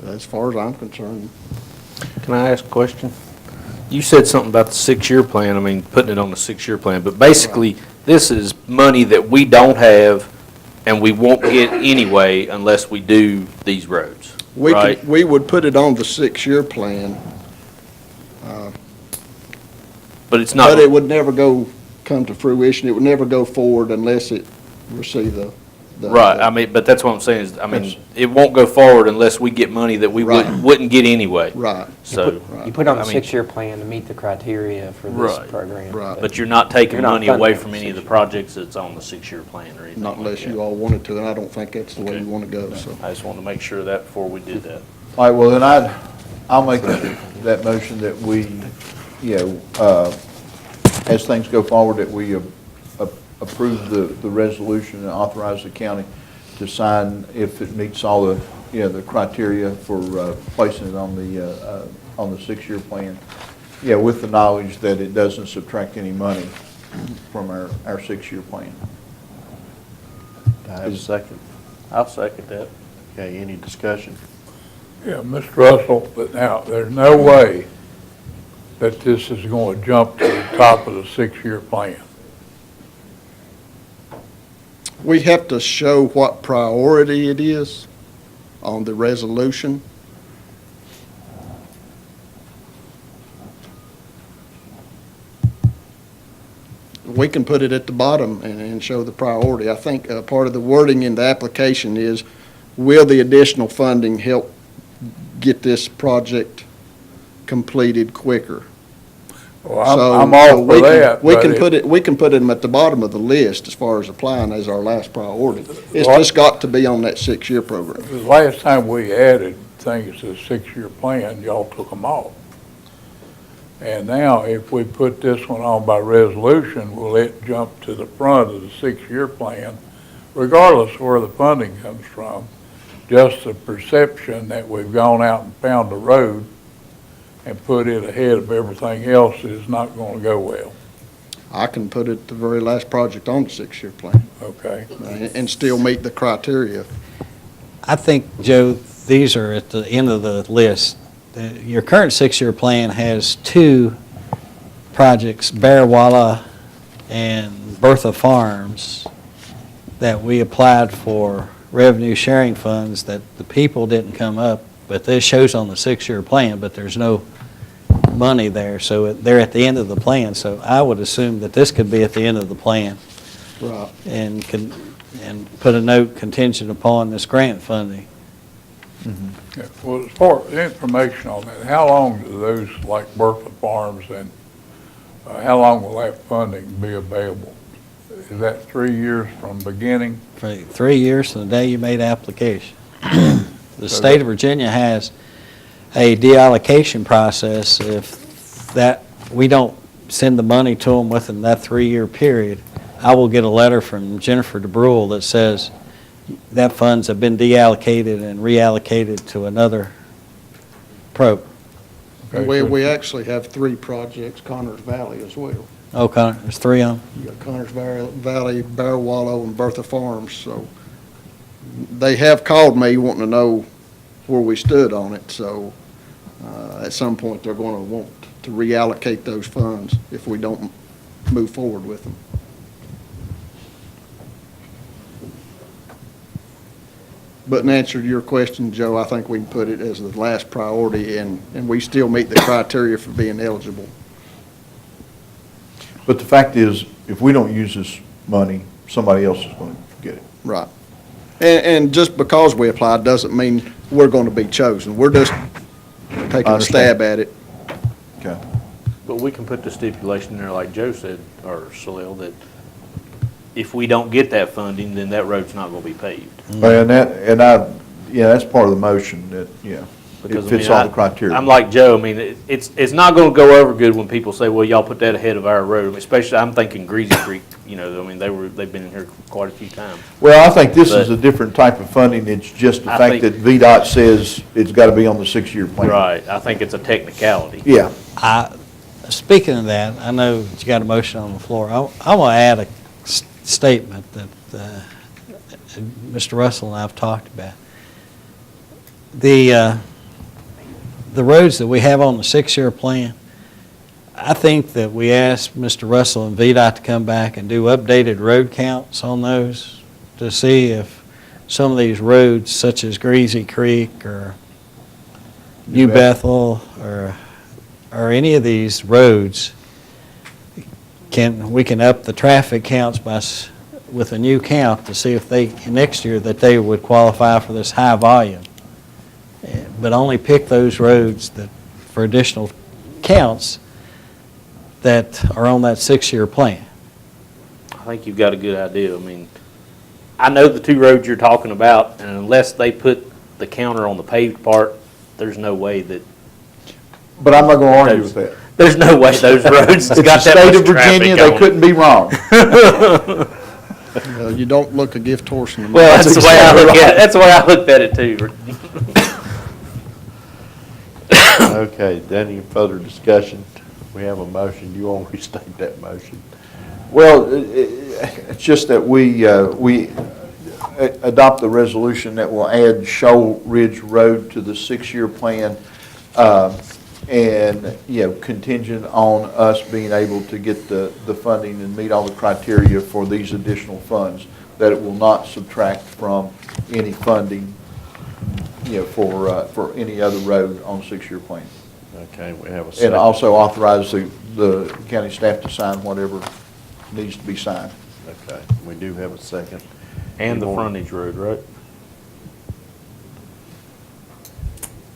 as far as I'm concerned. Can I ask a question? You said something about the 6-year plan, I mean, putting it on the 6-year plan, but basically, this is money that we don't have and we won't get anyway unless we do these roads, right? We would put it on the 6-year plan, But it's not. but it would never come to fruition. It would never go forward unless it received the. Right, I mean, but that's what I'm saying is, I mean, it won't go forward unless we get money that we wouldn't get anyway. Right. So, You put on I a mean- 6-year plan to meet the criteria for this Right. program. Right. but you're not taking You're not money away funding from it any of the 6 projects that's on the 6-year plan or anything Not like unless that. you all wanted to, and I don't think that's the way Okay. you want to go, so. I just wanted to make sure of that before we did that. All right, well, then I'll make that motion that we, as things go forward, that we approve the resolution and authorize the county to sign if it meets all the, the criteria for placing it on the 6-year plan. Yeah, with the knowledge that it doesn't subtract any money from our 6-year plan. Do I have a second? I'll second that. Okay, any discussion? Yeah, Mr. Russell, but now, there's no way that this is going to jump to the top of the 6-year plan. We have to show what priority it is on the resolution. We can put it at the bottom and show the priority. I think part of the wording in the application is, will the additional funding help get this project completed quicker? Well, So- I'm so all we for can- that. We but can it- put them at the bottom of the list as far as applying as our last priority. It's Well- just got to be on that 6-year program. The last time we added things to the 6-year plan, y'all took them off. And now, if we put this one on by resolution, will it jump to the front of the 6-year plan, regardless of where the funding comes from? Just the perception that we've gone out and found a road and put it ahead of everything else is not going to go well, I can put it the very last project on the 6-year plan okay? and still meet the criteria. I think, Joe, these are at the end of the list. Your current 6-year plan has 2 projects, Bearwalla and Bertha Farms, that we applied for revenue sharing funds that the people didn't come up, but this shows on the 6-year plan, but there's no money there, so they're at the end of the plan. So I would assume that this could be at the end of the plan Right. and put a note contingent upon this grant funding. Yeah, well, as far as information on that, how long do those, like Bertha Farms, and how long will that funding be available? Is that 3 years from beginning? For 3 years from the day you made application. The state of Virginia has a deallocation process. If that, we don't send the money to them within that 3-year period, I will get a letter from Jennifer DeBrule that says that funds have been deallocated and reallocated to another program. Okay, We actually have 3 projects, Connors Valley as well. Oh, Connor, there's 3 of them? You got Connors Valley, Bear Wallow, and Bertha Farms, so they have called me wanting to know where we stood on it, so at some point, they're going to want to reallocate those funds if we don't move forward with them. But in answer to your question, Joe, I think we can put it as the last priority, and we still meet the criteria for being eligible. But the fact is, if we don't use this money, somebody else is going to get it. Right. And just because we applied doesn't mean we're going to be chosen. We're just taking a stab at it. Okay. But we can put the stipulation in there, like Joe said, or Salil, that if we don't get that funding, then that road's not going to be paved. That's part of the motion, that, it Because, I fits mean, all the criteria. I'm like Joe, I mean, it's not going to go over good when people say, well, y'all put that ahead of our road. I mean, especially, I'm thinking Greasy Creek, I mean, they've been in here quite a few times. Well, I think this is But- a different type of funding. It's just the I fact that think- VDOT says it's got to be on the 6-year plan. Right, I think it's a technicality. Yeah. Speaking of that, I know that you got a motion on the floor. I want to add a statement that Mr. Russell and I have talked about. The roads that we have on the 6-year plan, I think that we asked Mr. Russell and VDOT to come back and do updated road counts on those to see if some of these roads, such as Greasy Creek or New Bethel or any of these roads, we can up the traffic counts with a new count to see if next year that they would qualify for this high volume. But only pick those roads for additional counts that are on that 6-year plan. I think you've got a good idea. I mean, I know the 2 roads you're talking about, and unless they put the counter on the paved part, there's no way that, But I'm not gonna argue with that. there's no way those roads It's got the that state much of Virginia, traffic on they them. couldn't be wrong. You don't look a gift horse in the mouth. Well, that's the way I look at it. That's the way I looked at it too. Okay, any further discussion? We have a motion. You want to restate that motion? Well, it's just that we adopt the resolution that will add Shoal Ridge Road to the 6-year plan, and, contingent on us being able to get the funding and meet all the criteria for these additional funds, that it will not subtract from any funding, for any other road on 6-year plan. Okay, we have a second. And also authorize the county staff to sign whatever needs to be signed. Okay, we do have a second. And the frontage road, right?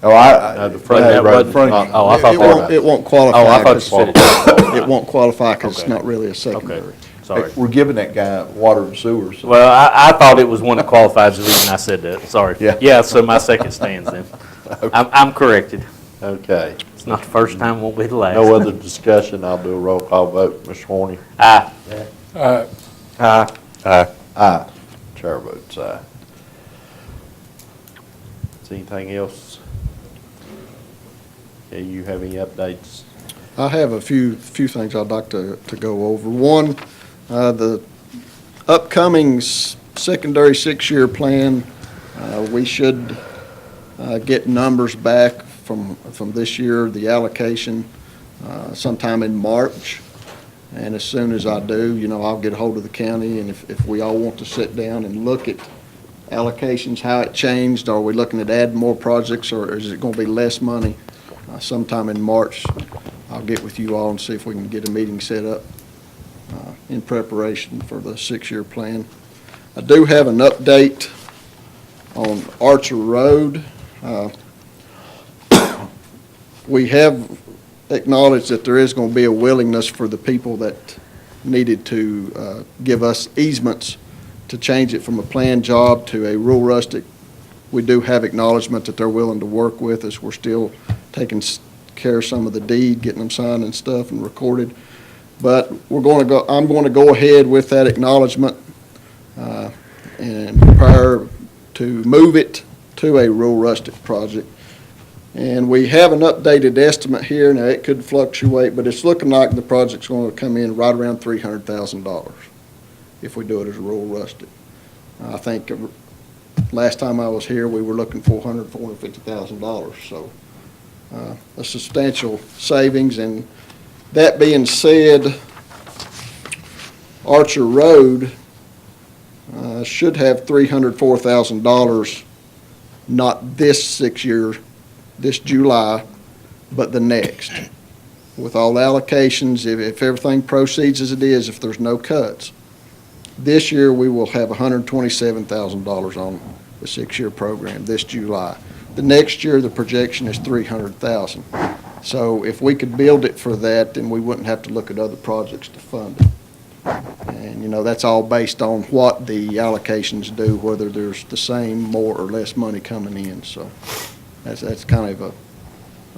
Oh, The frontage road is not. Oh, I thought It won't qualify. Oh, I thought you 'cause said it. It won't qualify because it's Okay. not really a secondary. Okay, sorry. We're giving that guy water and sewer, so. Well, I thought it was one that qualifies the reason I said that. Sorry. Yeah. Yeah, so my second stands then. I'm corrected. Okay, It's not the first time, won't be the last. no other discussion. I'll do a roll call vote. Mr. Horny? Aye. Aye. Chair votes aye. Is anything else? Okay, you have any updates? I have a few things I'd like to go over. One, the upcoming secondary 6-year plan, we should get numbers back from this year, the allocation, sometime in March. And as soon as I do, I'll get hold of the county, and if we all want to sit down and look at allocations, how it changed, are we looking at adding more projects, or is it going to be less money? Sometime in March, I'll get with you all and see if we can get a meeting set up in preparation for the 6-year plan. I do have an update on Archer Road. We have acknowledged that there is going to be a willingness for the people that needed to give us easements to change it from a planned job to a rural rustic. We do have acknowledgement that they're willing to work with us. We're still taking care of some of the deed, getting them signed and stuff and recorded. But I'm going to go ahead with that acknowledgement and prepare to move it to a rural rustic project. And we have an updated estimate here. Now, it could fluctuate, but it's looking like the project's going to come in right around $300,000 if we do it as a rural rustic. I think last time I was here, we were looking for $450,000. So a substantial savings. And that being said, Archer Road should have $304,000, not this 6-year, this July, but the next. With all the allocations, if everything proceeds as it is, if there's no cuts, this year we will have $127,000 on the 6-year program this July. The next year, the projection is $300,000. So if we could build it for that, then we wouldn't have to look at other projects to fund it. And, that's all based on what the allocations do, whether there's the same, more or less money coming in. So that's kind of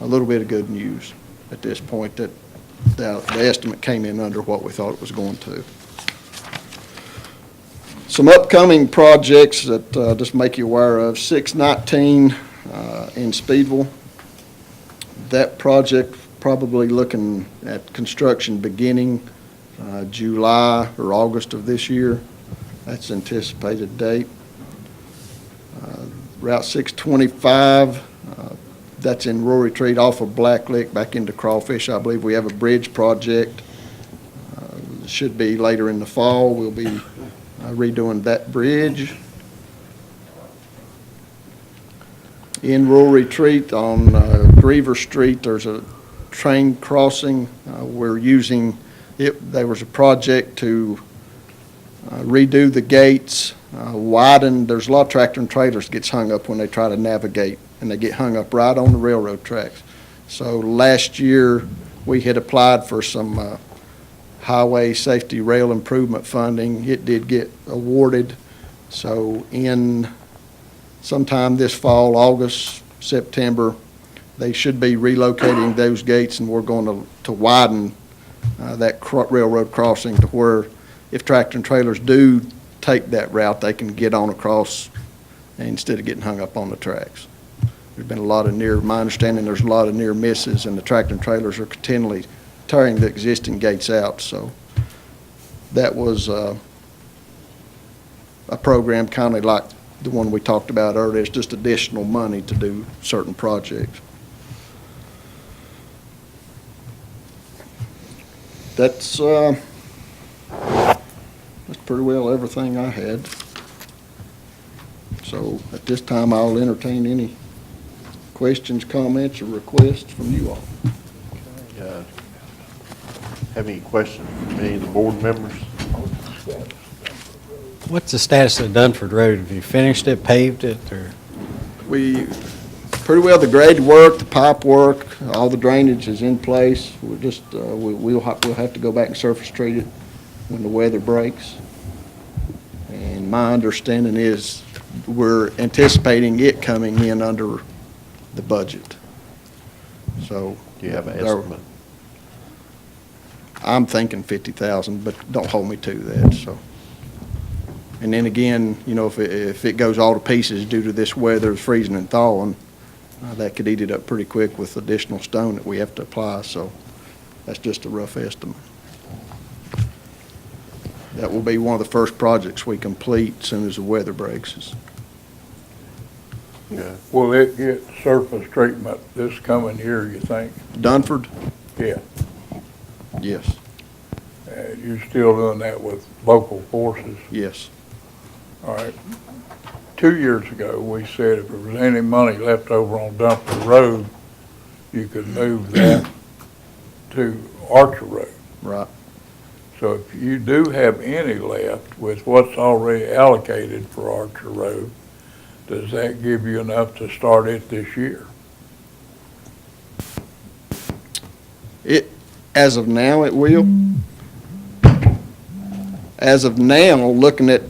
a little bit of good news at this point, that the estimate came in under what we thought it was going to. Some upcoming projects that just make you aware of, 619 in Speedville. That project probably looking at construction beginning July or August of this year. That's anticipated date. Route 625, That's in Rural Retreat off of Black Lick back into Crawfish. I believe we have a bridge project. Should be later in the fall. We'll be redoing that bridge. In Rural Retreat on Griever Street, there's a train crossing. We're using it. There was a project to redo the gates, widen. There's a lot of tractor and trailers gets hung up when they try to navigate, and they get hung up right on the railroad tracks. So last year, we had applied for some highway safety rail improvement funding. It did get awarded. So in sometime this fall, August, September, they should be relocating those gates, and we're going to widen that railroad crossing to where if tractor and trailers do take that route, they can get on across instead of getting hung up on the tracks. There's been a lot of my understanding there's a lot of near misses, and the tractor and trailers are continually tearing the existing gates out. So that was a program kind of like the one we talked about earlier. It's just additional money to do certain projects. That's pretty well everything I had. So at this time, I'll entertain any questions, comments, or requests from you all. Have any questions for me, the board members? What's the status of Dunford Road? Have you finished it, paved it, or? We, pretty well the grade work, the pipe work, all the drainage is in place. We're just, we'll have to go back and surface treat it when the weather breaks. And my understanding is we're anticipating it coming in under the budget. So. Do you have an estimate? I'm thinking 50,000, but don't hold me to that, so. And then again, you know, if it goes all to pieces due to this weather, freezing and thawing, that could eat it up pretty quick with additional stone that we have to apply, so that's just a rough estimate. That will be one of the first projects we complete as soon as the weather breaks. Yeah. Will it get surface treatment this coming year, you think? Dunford? Yeah. Yes, You're still doing that with local forces? yes. All right. 2 years ago, we said if there was any money left over on Dumfries Road, you could move that to Archer Road. Right. So if you do have any left with what's already allocated for Archer Road, does that give you enough to start it this year? As of now, it will. As of now, looking at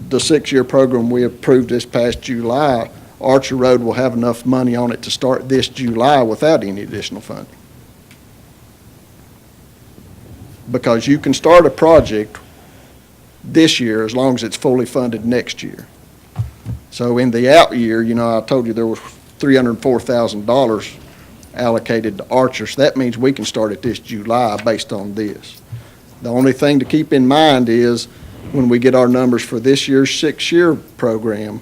the 6-year program we approved this past July, Archer Road will have enough money on it to start this July without any additional funding. Because you can start a project this year as long as it's fully funded next year. So in the out year, you know, I told you there was $304,000 allocated to Archer, so that means we can start it this July based on this. The only thing to keep in mind is when we get our numbers for this year's 6-year program,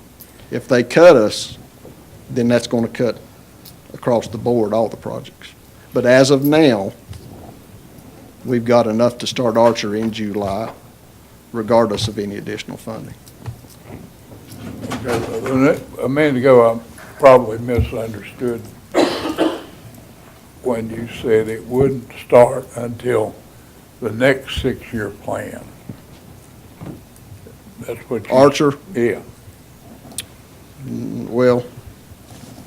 if they cut us, then that's going to cut across the board all the projects. But as of now, we've got enough to start Archer in July, regardless of any additional funding. Okay, a minute ago, I probably misunderstood when you said it wouldn't start until the next 6-year plan. That's what you... Archer? Yeah. Well,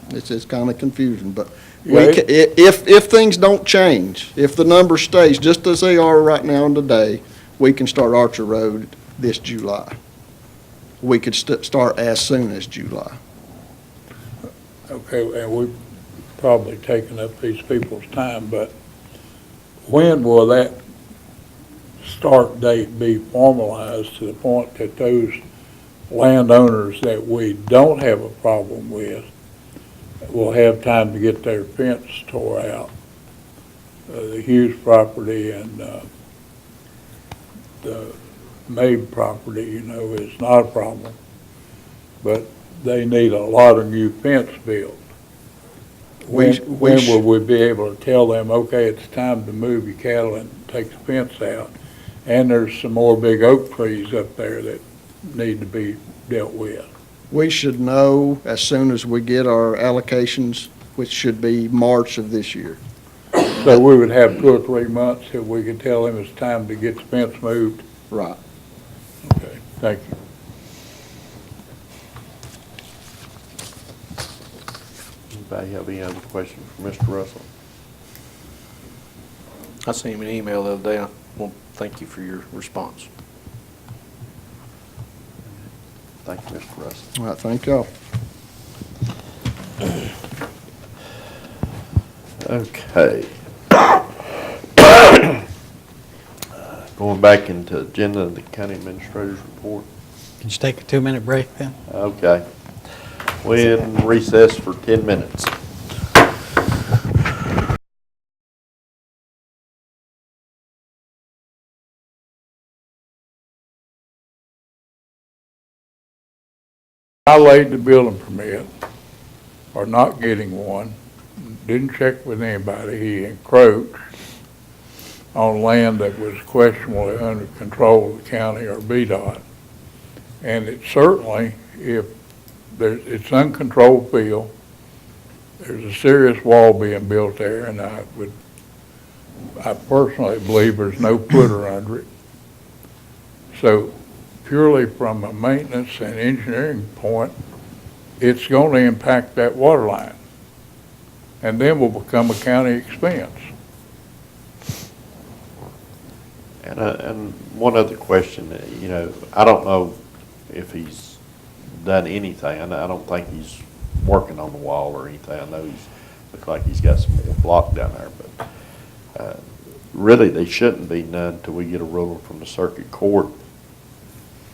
it's kind of confusing, but Yeah, if things don't change, if the number stays just as they are right now and today, we can start Archer Road this July. We could start as soon as July. Okay, and we've probably taken up these people's time, but when will that start date be formalized to the point that those landowners that we don't have a problem with will have time to get their fence tore out? The Hughes property and the Mabe property, you know, is not a problem, but they need a lot of new fence built. When will we be able to tell them, okay, it's time to move your cattle and take the fence out? And there's some more big oak trees up there that need to be dealt with. We should know as soon as we get our allocations, which should be March of this year. So we would have 2 or 3 months if we could tell them it's time to get the fence moved. Right. Okay, thank you. Anybody have any other questions for Mr. Russell? I sent him an email the other day. I want to thank you for your response. Thank you, Mr. Russell. All right, thank y'all. Okay. Going back into agenda, the county administrator's report. Can you take a 2-minute break then? Okay. We in recess for 10 minutes. Violated the building permit, or not getting one, didn't check with anybody, he encroached on land that was questionably under control of the county or VDOT. And it certainly, if it's uncontrolled field, there's a serious wall being built there, and I personally believe there's no footer under it. So purely from a maintenance and engineering point, it's going to impact that water line, and then will become a county expense. And one other question, I don't know if he's done anything. I don't think he's working on the wall or anything. I know looks like he's got some more block down there, but really they shouldn't be none until we get a ruling from the circuit court.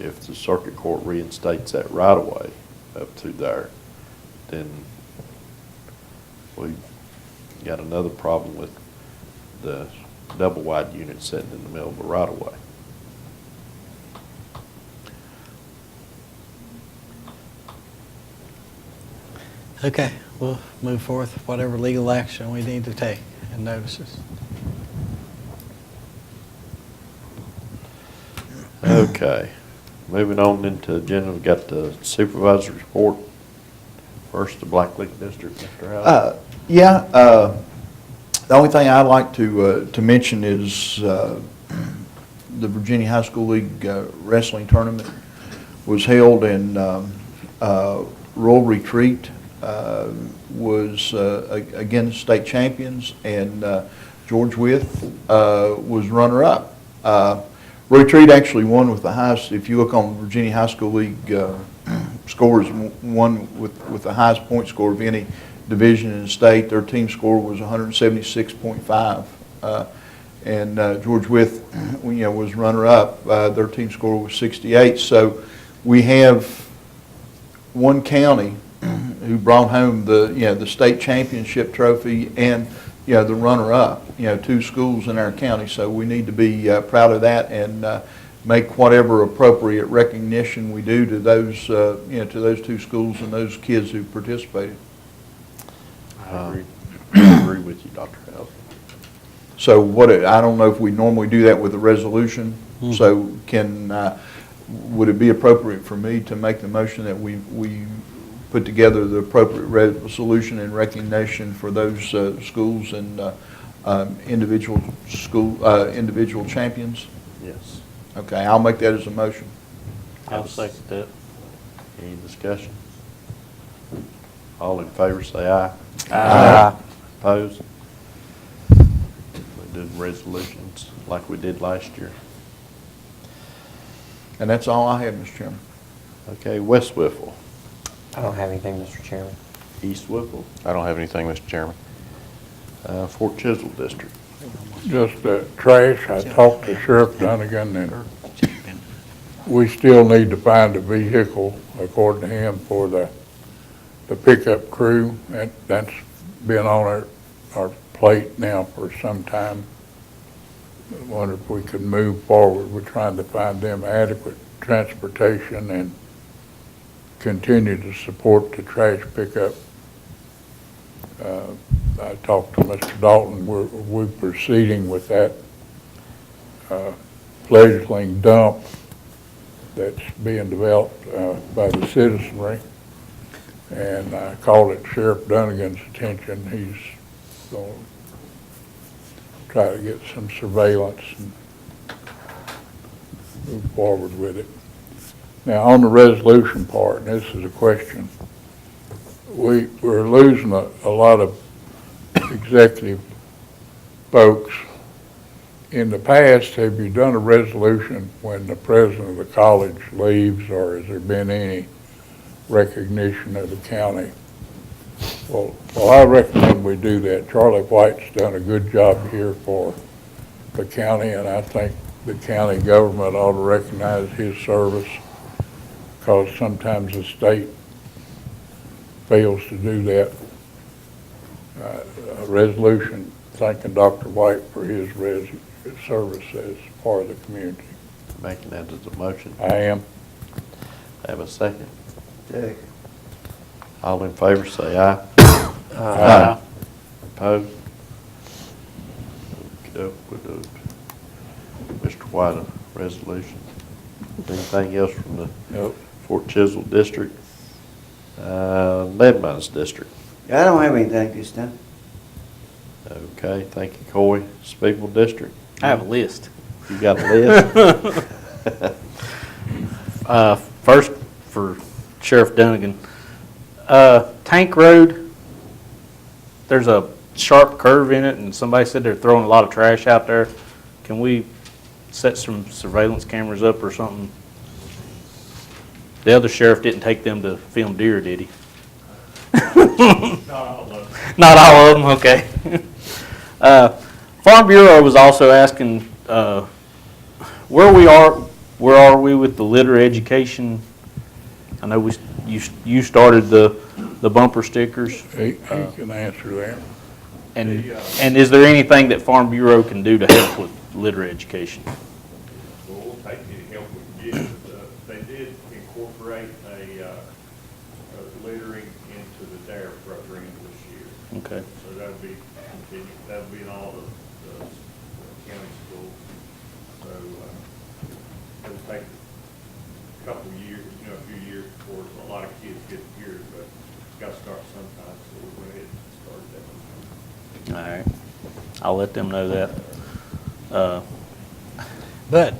If the circuit court reinstates that right of way up to there, then we got another problem with the double wide unit sitting in the middle of the right of way. Okay, we'll move forth with whatever legal action we need to take and notices. Okay, moving on into the agenda, we've got the supervisor's report. First, the Black Lake District, Mr. Howard. The only thing I'd like to mention is the Virginia High School League wrestling tournament was held in Rural Retreat, was again state champions, and George Wythe was runner-up. Retreat actually won with the highest, if you look on the Virginia High School League scores, won with the highest point score of any division in the state. Their team score was 176.5, and George Wythe, was runner-up. Their team score was 68. So we have one county who brought home the state championship trophy and the runner-up. 2 schools in our county. So we need to be proud of that and make whatever appropriate recognition we do to those to those 2 schools and those kids who participated. I agree with you, Dr. Howard. So I don't know if we normally do that with a resolution. So would it be appropriate for me to make the motion that we put together the appropriate resolution in recognition for those schools and individual champions? Yes. Okay, I'll make that as a motion. I'll second that. Any discussion? All in favor, say aye. Aye. Opposed? We did resolutions like we did last year. And that's all I have, Mr. Chairman. Okay, West Whipple, I don't have anything, Mr. Chairman. East Whipple, I don't have anything, Mr. Chairman. Fort Chisholm District. Just trash, I talked to Sheriff Dunnigan, and we still need to find a vehicle, according to him, for the pickup crew. That's been on our plate now for some time. I wonder if we could move forward. We're trying to find them adequate transportation and continue to support the trash pickup I talked to Mr. Dalton, we're proceeding with that fledgling dump that's being developed by the citizenry. And I called it Sheriff Dunnigan's attention. He's going to try to get some surveillance and move forward with it. Now, on the resolution part, and this is a question, we're losing a lot of executive folks. In the past, have you done a resolution when the president of the college leaves, or has there been any recognition of the county? Well, I recommend we do that. Charlie White's done a good job here for the county, and I think the county government ought to recognize his service, because sometimes the state fails to do that. A resolution thanking Dr. White for his service as part of the community. Making that as a motion. I am. Have a second. Second. All in favor, say aye. Aye. Opposed? Okey-doke, we'll do it. Mr. White, a resolution. Anything else from the Nope. Fort Chiswell District? Leadmines District. I don't have anything this time. Okay, thank you, Coy. Speedwell District. I have a list. You got a list? First, for Sheriff Dunnigan, Tank Road, there's a sharp curve in it, and somebody said they're throwing a lot of trash out there. Can we set some surveillance cameras up or something? The other sheriff didn't take them to film deer, did he? Not all of them, okay. Farm Bureau was also asking where are we with the litter education? I know you started the bumper stickers. He can answer that. And is there anything that Farm Bureau can do to help with litter education? Well, we'll take any help we can get. They did incorporate a littering into the DARE program this year. Okay. So that'll be continued, that'll be in all the county schools. So it'll take a couple of years, a few years before a lot of kids get here, but it's got to start sometime, so we went ahead and started that. All right. I'll let them know that. But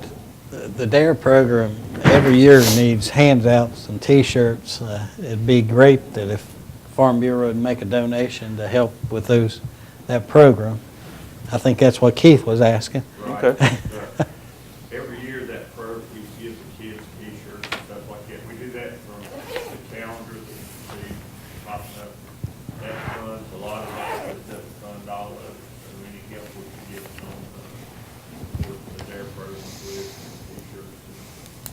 the DARE program every year needs handouts and T-shirts. It'd be great that if Farm Bureau would make a donation to help with that program. I think that's what Keith was asking. Okay. Every year that program gives the kids T-shirts and stuff like that. We do that from the calendar that you see popping up. That funds a lot of it, but it doesn't fund all of it. So any help we can get on with the DARE program with T-shirts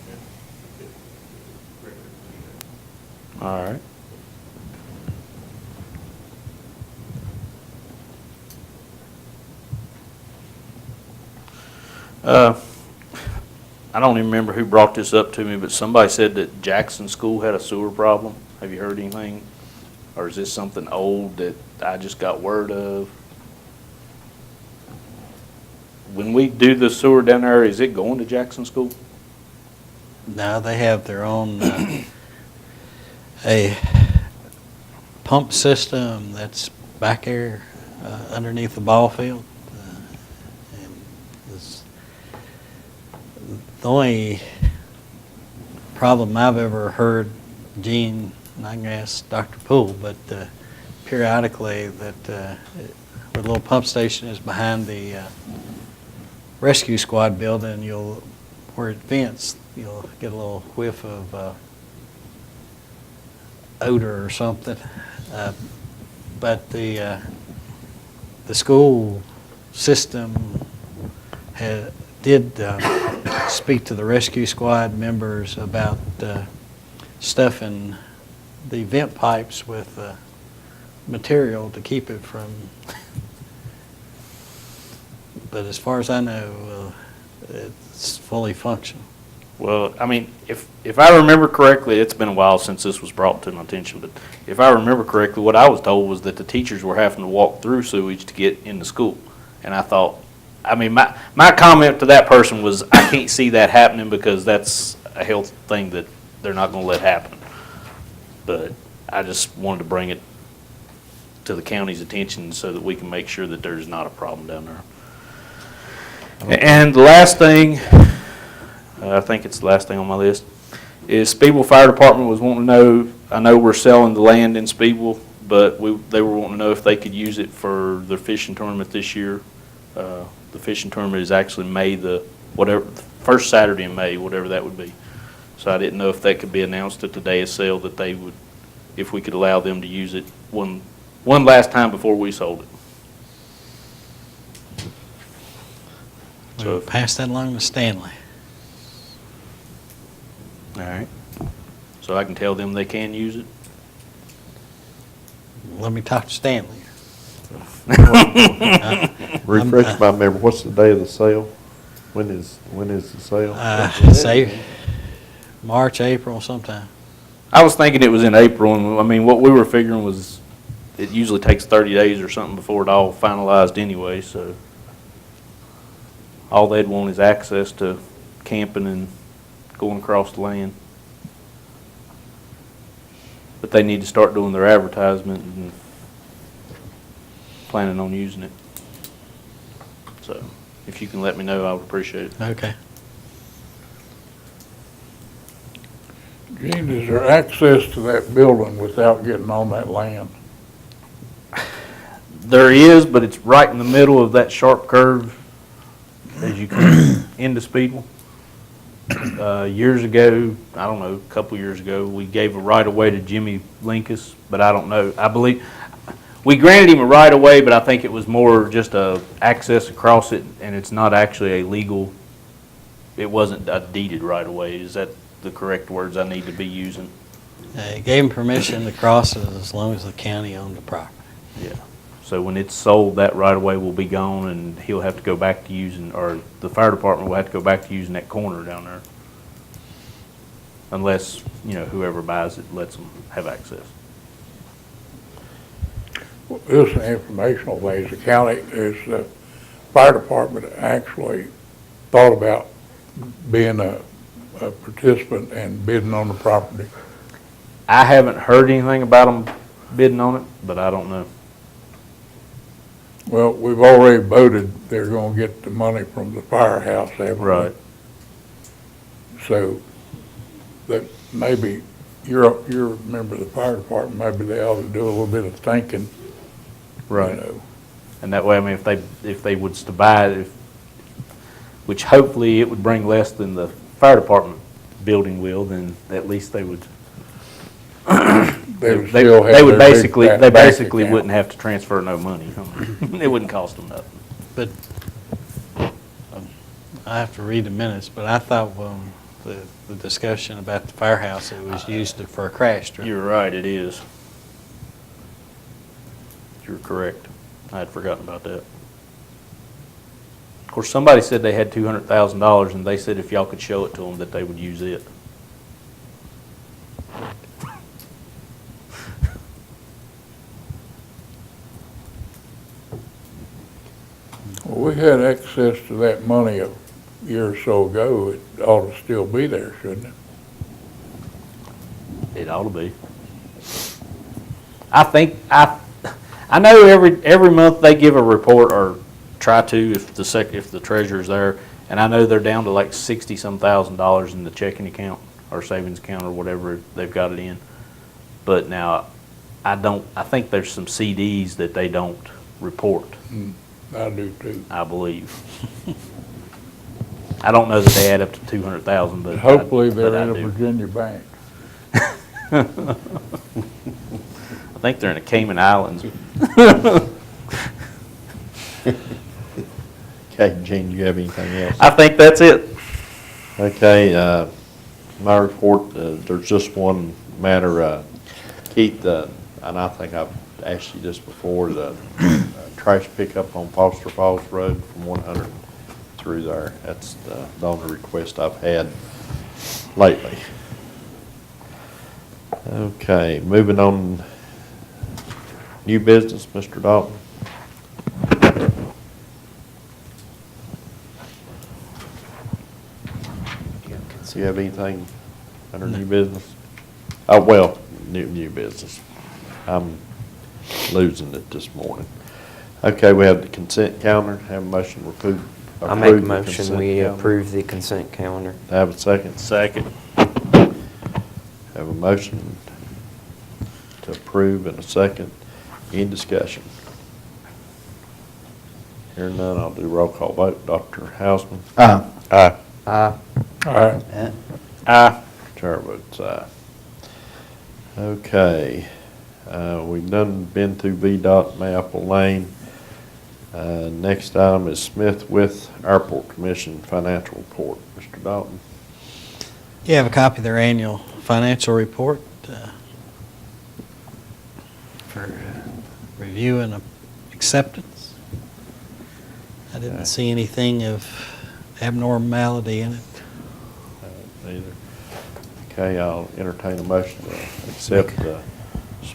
and records. All right. I don't even remember who brought this up to me, but somebody said that Jackson School had a sewer problem. Have you heard anything? Or is this something old that I just got word of? When we do the sewer down there, is it going to Jackson School? Now they have their own a pump system that's back there underneath the ball field. And the only problem I've ever heard, Gene, and I can ask Dr. Poole, but periodically that where the little pump station is behind the rescue squad building, where it vents, you'll get a little whiff of odor or something. But the school system did speak to the rescue squad members about stuffing the vent pipes with material to keep it from. But as far as I know, it's fully functional. Well, I mean, if I remember correctly, it's been a while since this was brought to my attention, but if I remember correctly, what I was told was that the teachers were having to walk through sewage to get into school. And I thought, I mean, my comment to that person was, I can't see that happening because that's a health thing that they're not going to let happen. But I just wanted to bring it to the county's attention so that we can make sure that there's not a problem down there. And the last thing, I think it's the last thing on my list, is Speedwell Fire Department was wanting to know, I know we're selling the land in Speedwell, but they were wanting to know if they could use it for their fishing tournament this year. The fishing tournament is actually first Saturday in May, whatever that would be. So I didn't know if that could be announced at the day of sale, that they would, if we could allow them to use it one last time before we sold it. So pass that along to Stanley. All right. So I can tell them they can use it? Let me talk to Stanley. Refresh my memory, what's the day of the sale? When is the sale? Say March, April sometime. I was thinking it was in April, and I mean, what we were figuring was it usually takes 30 days or something before it all finalized anyway, so all they'd want is access to camping and going across the land. But they need to start doing their advertisement and planning on using it. So if you can let me know, I would appreciate it. Okay. Gene, is there access to that building without getting on that land? There is, but it's right in the middle of that sharp curve as you come into Speedwell. Years ago, I don't know, a couple years ago, we gave a right-of-way to Jimmy Linkus, but I don't know. I believe we granted him a right-of-way, but I think it was more just a access across it, and it's not actually a legal, it wasn't a deeded right-of-way. Is that the correct words I need to be using? Gave him permission to cross it as long as the county owned the property. Yeah. So when it's sold, that right-of-way will be gone, and he'll have to go back to using, or the fire department will have to go back to using that corner down there. Unless, whoever buys it lets them have access. Well, this is an informational thing. The fire department actually thought about being a participant and bidding on the property. I haven't heard anything about them bidding on it, but I don't know. Well, we've already voted they're gonna get the money from the firehouse, haven't we? Right. So, that maybe, you're a member of the fire department, maybe they ought to do a little bit of thinking. Right. And that way, I mean, if they was to buy it, which hopefully it would bring less than the fire department building will, then at least they would. They would still have their big fat They bank basically account. wouldn't have to transfer no money. It wouldn't cost them nothing. But I have to read the minutes, but I thought the discussion about the firehouse, it was used for a crash trip. You're right, it is. You're correct. I had forgotten about that. Of course, somebody said they had $200,000, and they said if y'all could show it to them, that they would use it. Well, we had access to that money a year or so ago. It ought to still be there, shouldn't it? It ought to be. I know every month they give a report, or try to, if the treasurer's there, and I know they're down to like $60-some thousand in the checking account or savings account or whatever they've got it in. But now, I think there's some CDs that they don't report. I do too. I believe. I don't know that they add up to 200,000, but Hopefully but they're I in a do. Virginia bank. I think they're in the Cayman Islands. Okay, Gene, do you have anything else? I think that's it. Okay, my report, there's just one matter, Keith, and I think I've asked you this before, the trash pickup on Foster Falls Road from 100 through there. That's the only request I've had. lately. Okay, moving on. New business, Mr. Dalton. Do you have anything under new business? Oh, well, new business. I'm losing it this morning. Okay, we have the consent calendar. Have a motion to approve. I'll make a the motion, consent we calendar. approve the consent calendar. Have a second? Second. Have a motion to approve and a second. Any discussion? Hearing none, I'll do roll call vote. Dr. Hausman? Aye. Aye. Aye. All right. Aye. Chair votes aye. Okay, we've been through VDOT Mayapple Lane. Next item is Wythe Airport Commission Financial Report. Mr. Dalton? You have a copy of their annual financial report for review and acceptance. I didn't see anything of abnormality in it. Either. Okay, I'll entertain a motion to accept the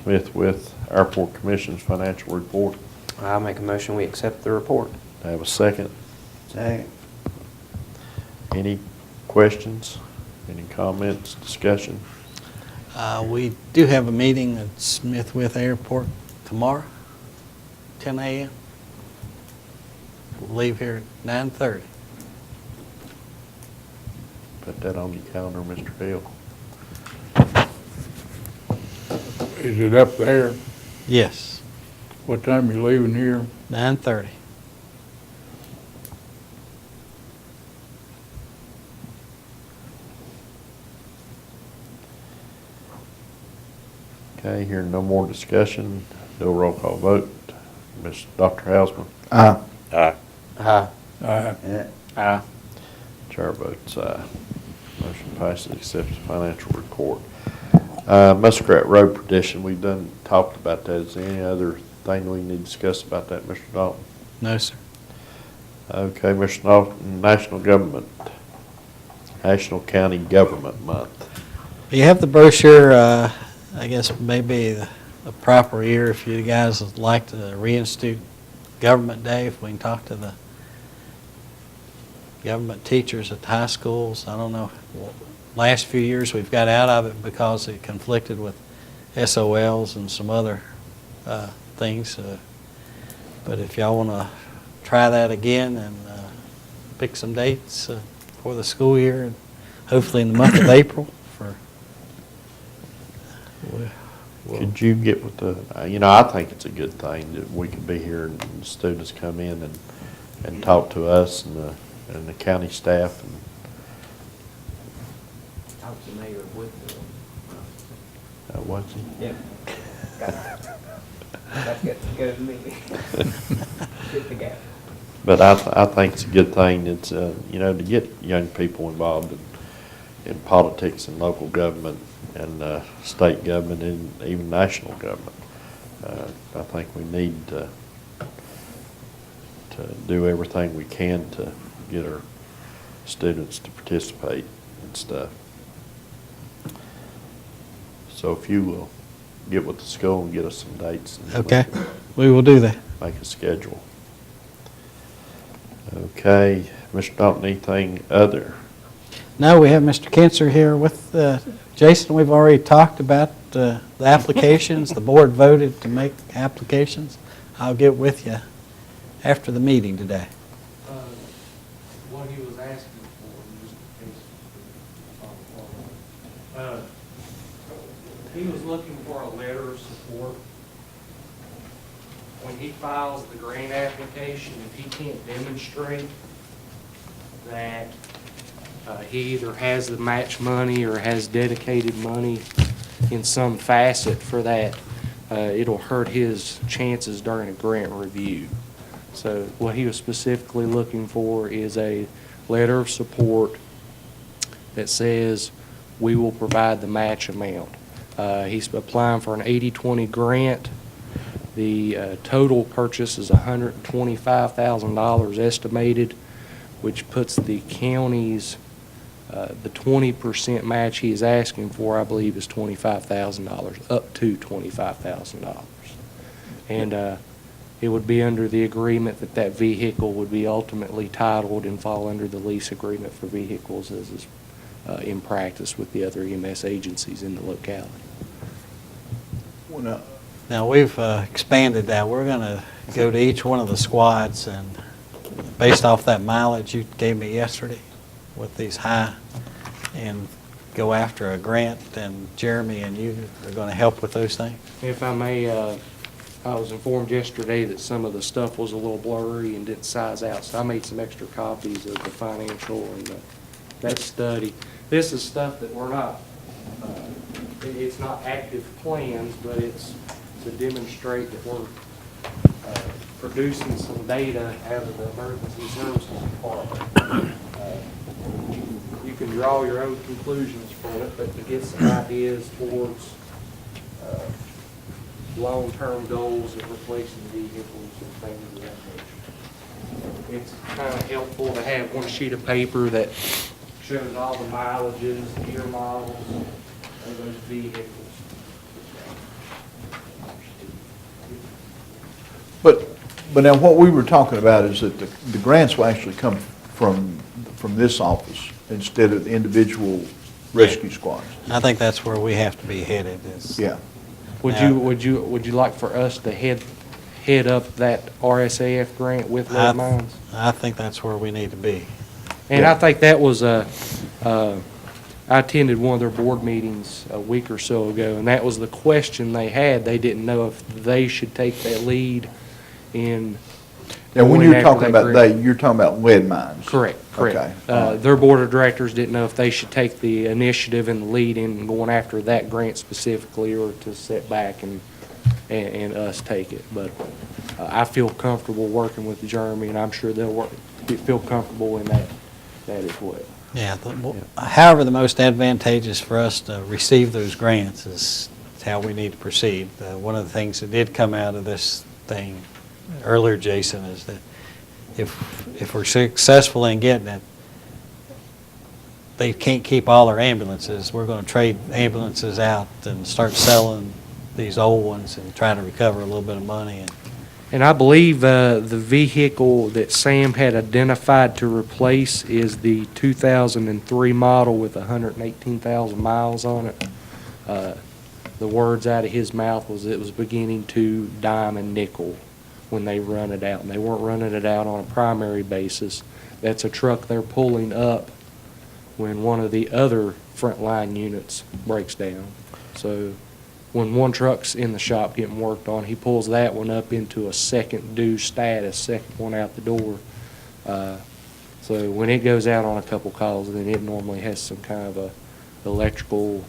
Wythe Airport Commission's financial report. I'll make a motion, we accept the report. Do I have a second? Second. Any questions? Any comments, discussion? We do have a meeting at Wythe Airport tomorrow, 10 a.m. We'll leave here at 9:30. Put that on your calendar, Mr. Hill. Is it up there? Yes, What time you leaving here? 9:30. Okay, hearing no more discussion, do a roll call vote. Dr. Hausman? Aye. Aye. Aye. Aye. Yeah. Aye. Chair votes aye. Motion passes, accepts the financial report. Muskrat Road petition, we've talked about that. Is there any other thing we need to discuss about that, Mr. Dalton? No, sir. Okay, Mr. Dalton, National County Government Month. You have the brochure, I guess maybe the proper year if you guys would like to reinstitute Government Day, if we can talk to the government teachers at the high schools. I don't know, last few years we've got out of it because it conflicted with SOLs and some other things. But if y'all want to try that again and pick some dates for the school year, and hopefully in the month of April for. Could you get with the, I think it's a good thing that we could be here and the students come in and talk to us and the county staff. And Talk to Mayor Wythe. what's it? Yeah. That's got to go to me. Get the gap. But I think it's a good thing. It's, to get young people involved in politics and local government and state government and even national government. I think we need to do everything we can to get our students to participate and stuff. So if you will get with the school and get us some dates. And Okay, we will do that. make a schedule. Okay, Mr. Dalton, anything other? No, we have Mr. Kinser here with Jason. We've already talked about the applications. The board voted to make applications. I'll get with you after the meeting today. What he was asking for, just in case, he was looking for a letter of support. When he files the grant application, if he can't demonstrate that he either has the match money or has dedicated money in some facet for that, it'll hurt his chances during a grant review. So what he was specifically looking for is a letter of support that says we will provide the match amount. He's applying for an 80-20 grant. The total purchase is $125,000 estimated, which puts the county's The 20% match he is asking for, I believe, is $25,000, up to $25,000. And it would be under the agreement that that vehicle would be ultimately titled and fall under the lease agreement for vehicles as is in practice with the other EMS agencies in the locality. Now, we've expanded that. We're going to go to each one of the squads, and based off that mileage you gave me yesterday with these high, and go after a grant, and Jeremy and you are going to help with those things? If I may, I was informed yesterday that some of the stuff was a little blurry and didn't size out, so I made some extra copies of the financial and that study. This is stuff that we're not, it's not active plans, but it's to demonstrate that we're producing some data out of the emergency services department. You can draw your own conclusions from it, but to get some ideas towards long-term goals of replacing vehicles and things of that nature. It's kind of helpful to have one sheet of paper that shows all the mileages, year models of those vehicles. But now what we were talking about is that the grants will actually come from this office instead of the individual rescue squads. I think that's where we have to be headed. Is Yeah. Would you like for us to head up that RSAF grant with lead mines? I think that's where we need to be. And I think that was I attended one of their board meetings a week or so ago, and that was the question they had. They didn't know if they should take that lead in. Now, when going you're after talking that about grant. they, you're talking about lead mines. Correct. Okay. All right. Their board of directors didn't know if they should take the initiative and the lead in going after that grant specifically, or to sit back and us take it. But I feel comfortable working with Jeremy, and I'm sure they'll feel comfortable in that as well. Yeah. However, the most advantageous for us to receive those grants is how we need to proceed. One of the things that did come out of this thing earlier, Jason, is that if we're successful in getting it, they can't keep all our ambulances. We're going to trade ambulances out and start selling these old ones and try to recover a little bit of money. And I believe the vehicle that Sam had identified to replace is the 2003 model with 118,000 miles on it. The words out of his mouth was it was beginning to dime and nickel when they run it out. And they weren't running it out on a primary basis. That's a truck they're pulling up when one of the other frontline units breaks down. So when one truck's in the shop getting worked on, he pulls that one up into a second due status, second one out the door. So when it goes out on a couple calls, then it normally has some kind of a electrical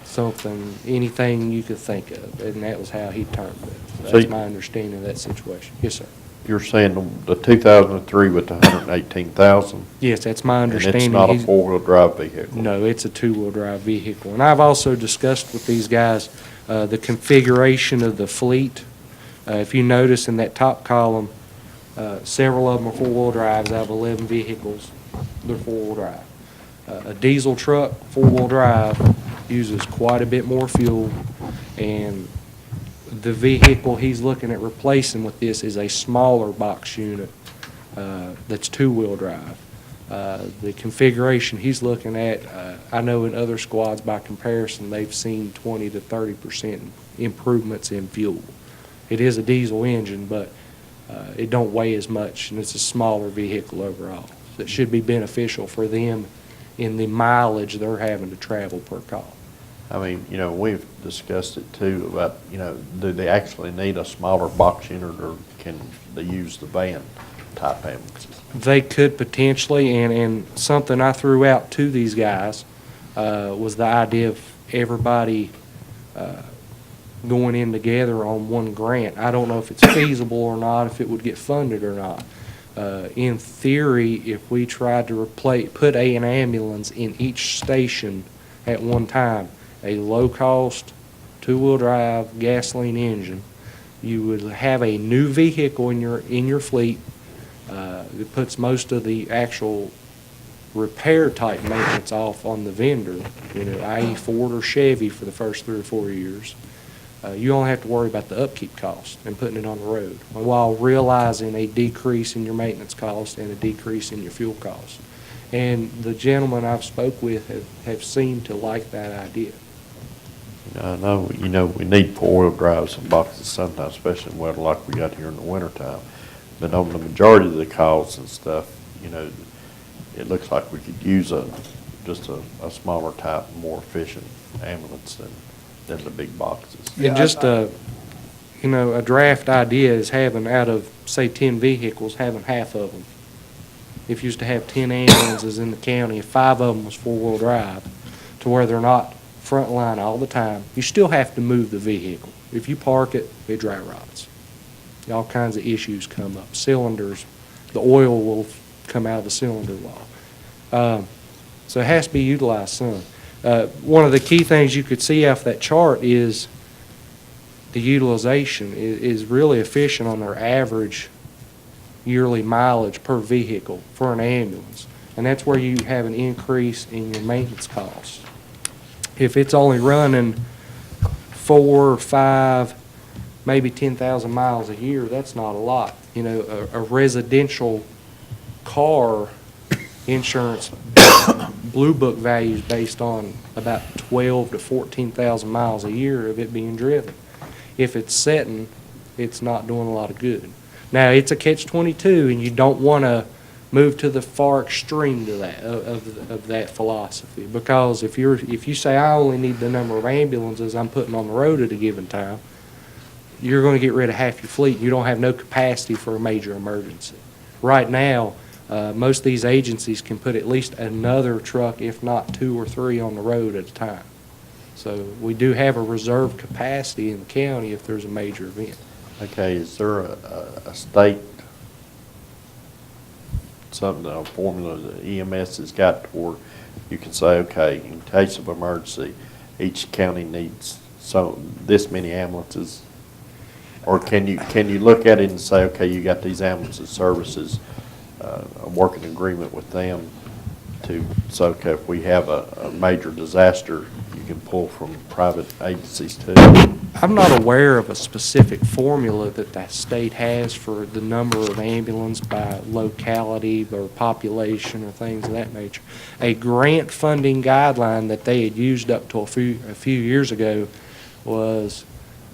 something, anything you could think of, and that was how he termed it. That's my understanding of that situation. Yes, sir. You're saying the 2003 with the 118,000? Yes, that's my And understanding. it's not a He's- four-wheel drive vehicle? No, it's a two-wheel drive vehicle. And I've also discussed with these guys the configuration of the fleet. If you notice in that top column, several of them are four-wheel drives out of 11 vehicles. They're four-wheel drive. A diesel truck, four-wheel drive, uses quite a bit more fuel, and the vehicle he's looking at replacing with this is a smaller box unit that's two-wheel drive. The configuration he's looking at, I know in other squads by comparison, they've seen 20 to 30% improvements in fuel. It is a diesel engine, but it don't weigh as much, and it's a smaller vehicle overall. So it should be beneficial for them in the mileage they're having to travel per call. I mean, we've discussed it too about, do they actually need a smaller box unit, or can they use the van type ambulances? They could potentially, and something I threw out to these guys was the idea of everybody going in together on one grant. I don't know if it's feasible or not, if it would get funded or not. In theory, if we tried to put an ambulance in each station at one time, a low-cost, two-wheel drive, gasoline engine, you would have a new vehicle in your fleet. It puts most of the actual repair type maintenance off on the vendor, i.e. Ford or Chevy for the first 3 or 4 years, you only have to worry about the upkeep cost and putting it on the road, while realizing a decrease in your maintenance cost and a decrease in your fuel cost. And the gentlemen I've spoke with have seemed to like that idea. I know, we need four-wheel drives and boxes sometimes, especially in weather like we got here in the wintertime. But on the majority of the calls and stuff, it looks like we could use just a smaller type, more efficient ambulance than the big boxes. And just a draft idea is having, out of, say, 10 vehicles, having half of them. If you used to have 10 ambulances in the county, if 5 of them was four-wheel drive, to where they're not front line all the time, you still have to move the vehicle. If you park it, it dry rots. All kinds of issues come up. Cylinders, the oil will come out of the cylinder wall. So it has to be utilized some. One of the key things you could see off that chart is the utilization is really efficient on their average yearly mileage per vehicle for an ambulance. And that's where you have an increase in your maintenance costs. If it's only running 4 or 5, maybe 10,000 miles a year, that's not a lot. A residential car insurance blue book values based on about 12 to 14,000 miles a year of it being driven. If it's setting, it's not doing a lot of good. Now, it's a catch-22, and you don't want to move to the far extreme to that of that philosophy, because if you say I only need the number of ambulances I'm putting on the road at a given time, you're going to get rid of half your fleet. You don't have no capacity for a major emergency. Right now, most of these agencies can put at least another truck, if not 2 or 3, on the road at a time. So we do have a reserve capacity in the county if there's a major event. Okay, is there a state, a formula that EMS has got to where you can say, okay, in case of emergency, each county needs this many ambulances? Or can you look at it and say, okay, you got these ambulances services, a working agreement with them so okay, if we have a major disaster, you can pull from private agencies too? I'm not aware of a specific formula that the state has for the number of ambulance by locality or population or things of that nature. A grant funding guideline that they had used up to a few years ago was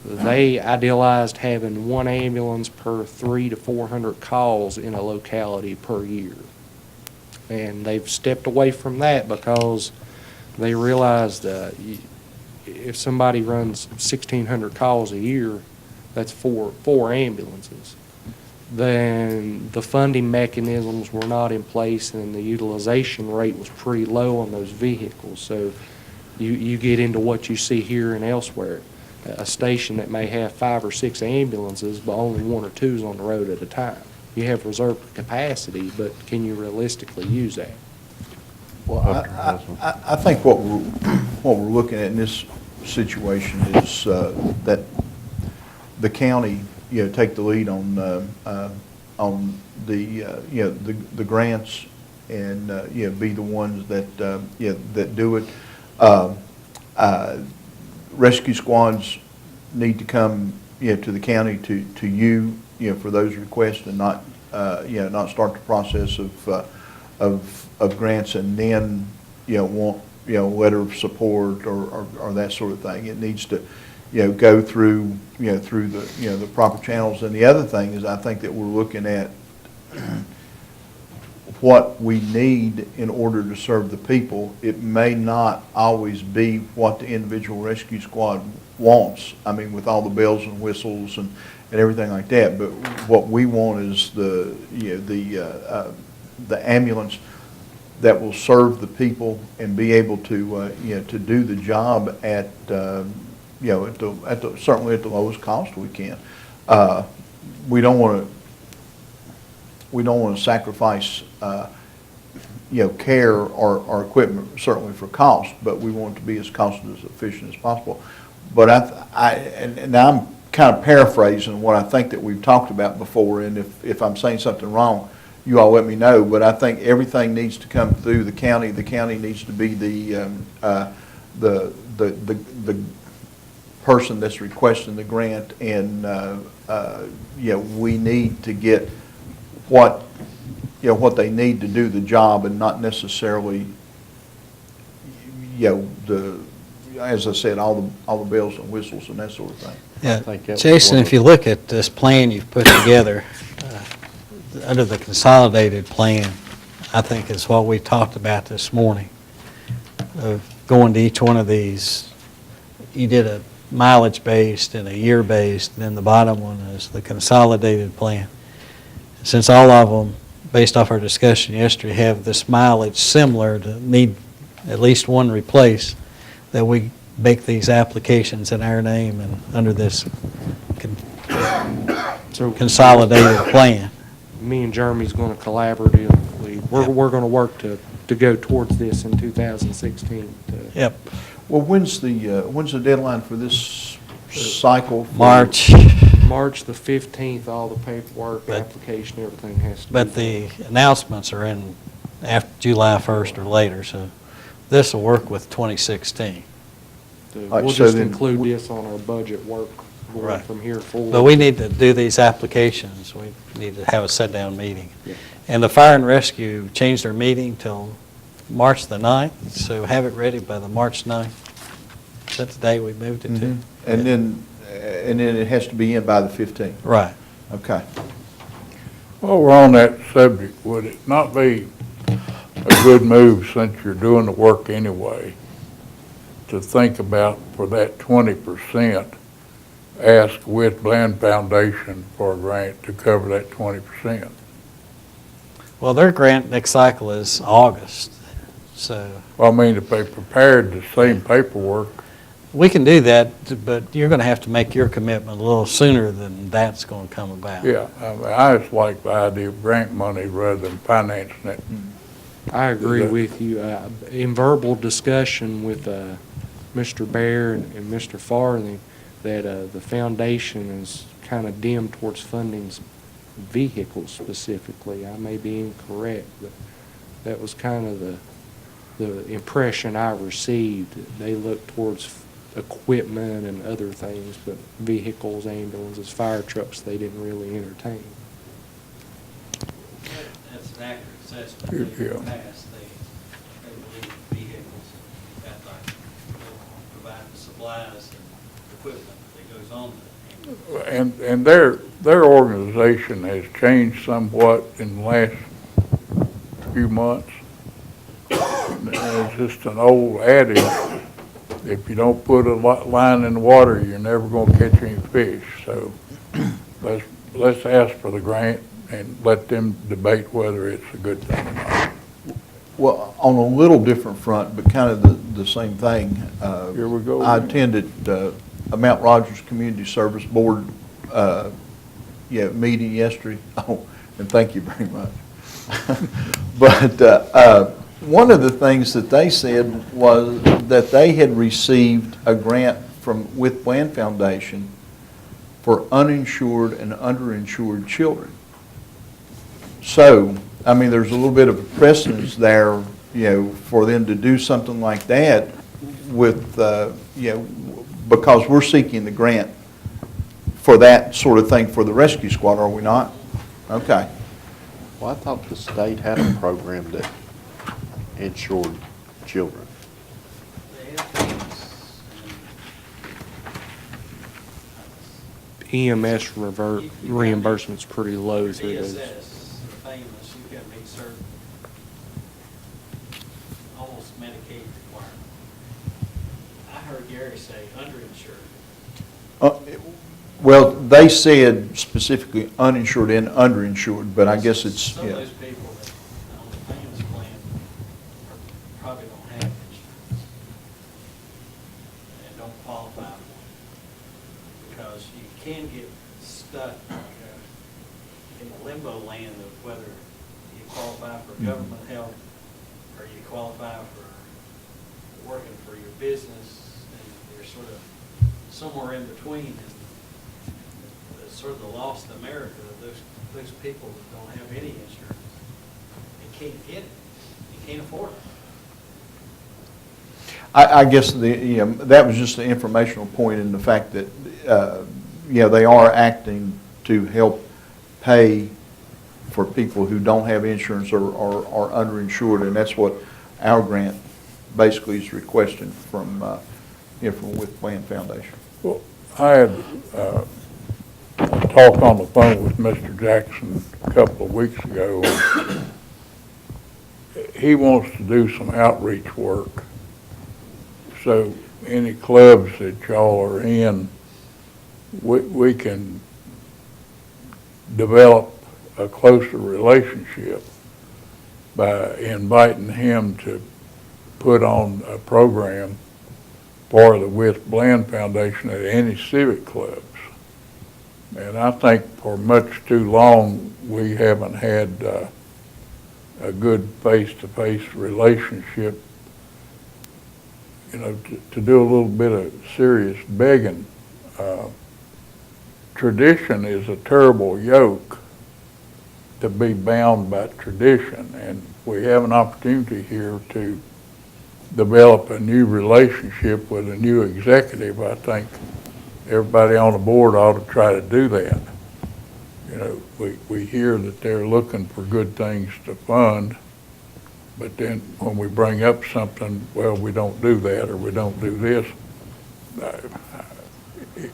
they idealized having 1 ambulance per 300 to 400 calls in a locality per year. And they've stepped away from that because they realized if somebody runs 1,600 calls a year, that's four ambulances. Then the funding mechanisms were not in place, and the utilization rate was pretty low on those vehicles. So you get into what you see here and elsewhere. A station that may have 5 or 6 ambulances, but only 1 or 2 is on the road at a time. You have reserve capacity, but can you realistically use that? Well, I think what we're looking at in this situation is that the county, take the lead on the grants and be the ones that that do it. Rescue squads need to come to the county to you for those requests, and not not start the process of grants and then want letter of support or that sort of thing. It needs to go through through the proper channels. And the other thing is, I think that we're looking at what we need in order to serve the people. It may not always be what the individual rescue squad wants. I mean, with all the bells and whistles and everything like that. But what we want is the ambulance that will serve the people and be able to to do the job at certainly at the lowest cost we can. We don't want to sacrifice care or equipment, certainly for cost, but we want it to be as cost as efficient as possible. But and I'm kind of paraphrasing what I think that we've talked about before, and if I'm saying something wrong, you all let me know, but I think everything needs to come through the county. The county needs to be the person that's requesting the grant, and, we need to get what they need to do the job, and not necessarily, as I said, all the bells and whistles and that sort of thing. Yeah, think that was Jason, one if you look at this plan you've put together, under the consolidated plan, I think is what we talked about this morning, of going to each one of these. You did a mileage-based and a year-based, and then the bottom one is the consolidated plan. Since all of them, based off our discussion yesterday, have this mileage similar to need at least one replaced, that we make these applications in our name and under this consolidated plan. Me and Jeremy's going to collaboratively, we're going to work to go towards this in 2016. Yep, Well, when's the deadline for this cycle? March, March the 15th, all the paperwork, But- application, everything has to be. but the announcements are in after July 1st or later, so this will work with 2016. Right, We'll so just then include this on our budget work going Right. from here forward. But we need to do these applications. We need to have a sit-down meeting. Yeah. And the fire and rescue changed their meeting till March the 9th, so have it ready by the March 9th. Is that the day we moved it to? Mhm. And then it has to be in by the 15th. Right. Okay. While we're on that subject, would it not be a good move, since you're doing the work anyway, to think about for that 20%, ask Wythe Bland Foundation for a grant to cover that 20%? Well, their grant next cycle is August, so Well, I mean, if they prepared the same paperwork, we can do that, but you're going to have to make your commitment a little sooner than that's going to come about. yeah, I mean, I just like the idea of grant money rather than financing it. I agree that- with you. In verbal discussion with Mr. Bear and Mr. Farthing, that the foundation is kind of dim towards funding vehicles specifically. I may be incorrect, but that was kind of the impression I received. They look towards equipment and other things, but vehicles, ambulances, fire trucks, they didn't really entertain. That's an accurate assessment. Good In the deal. past, they believe vehicles, that like, provide the supplies and equipment that goes on with it. And their organization has changed somewhat in the last few months. It's just an old adage, if you don't put a line in the water, you're never gonna catch any fish. So let's ask for the grant and let them debate whether it's a good thing or not. Well, on a little different front, but kind of the same thing. Here we go I again. attended a Mount Rogers Community Service Board meeting yesterday. Oh, and thank you very much. But one of the things that they said was that they had received a grant from Wythe Bland Foundation for uninsured and underinsured children. So, I mean, there's a little bit of a precedence there, for them to do something like that with, because we're seeking the grant for that sort of thing for the rescue squad, are we not? Okay. Well, I thought the state had a program that insured children. EMS reimbursement's pretty low through those. DSS, the famous, you got to meet certain, almost Medicaid requirement. I heard Gary say underinsured. Well, they said specifically uninsured and underinsured, but I guess it's, Some of those people that on the famous plan probably don't have insurance and don't qualify for it. Because you can get stuck in the limbo land of whether you qualify for government help or you qualify for working for your business, and you're sort of somewhere in between. And it's sort of the lost America of those people that don't have any insurance. can't get it. You can't afford it. I guess that was just the informational point in the fact that, they are acting to help pay for people who don't have insurance or are underinsured, and that's what our grant basically is requesting from Wythe Plan Foundation. Well, I had a talk on the phone with Mr. Jackson a couple of weeks ago. He wants to do some outreach work. So any clubs that y'all are in, we can develop a closer relationship by inviting him to put on a program for the Wythe Bland Foundation at any civic clubs. And I think for much too long, we haven't had a good face-to-face relationship, to do a little bit of serious begging. Tradition is a terrible yoke to be bound by tradition, and we have an opportunity here to develop a new relationship with a new executive. I think everybody on the board ought to try to do that. We hear that they're looking for good things to fund, but then when we bring up something, well, we don't do that or we don't do this.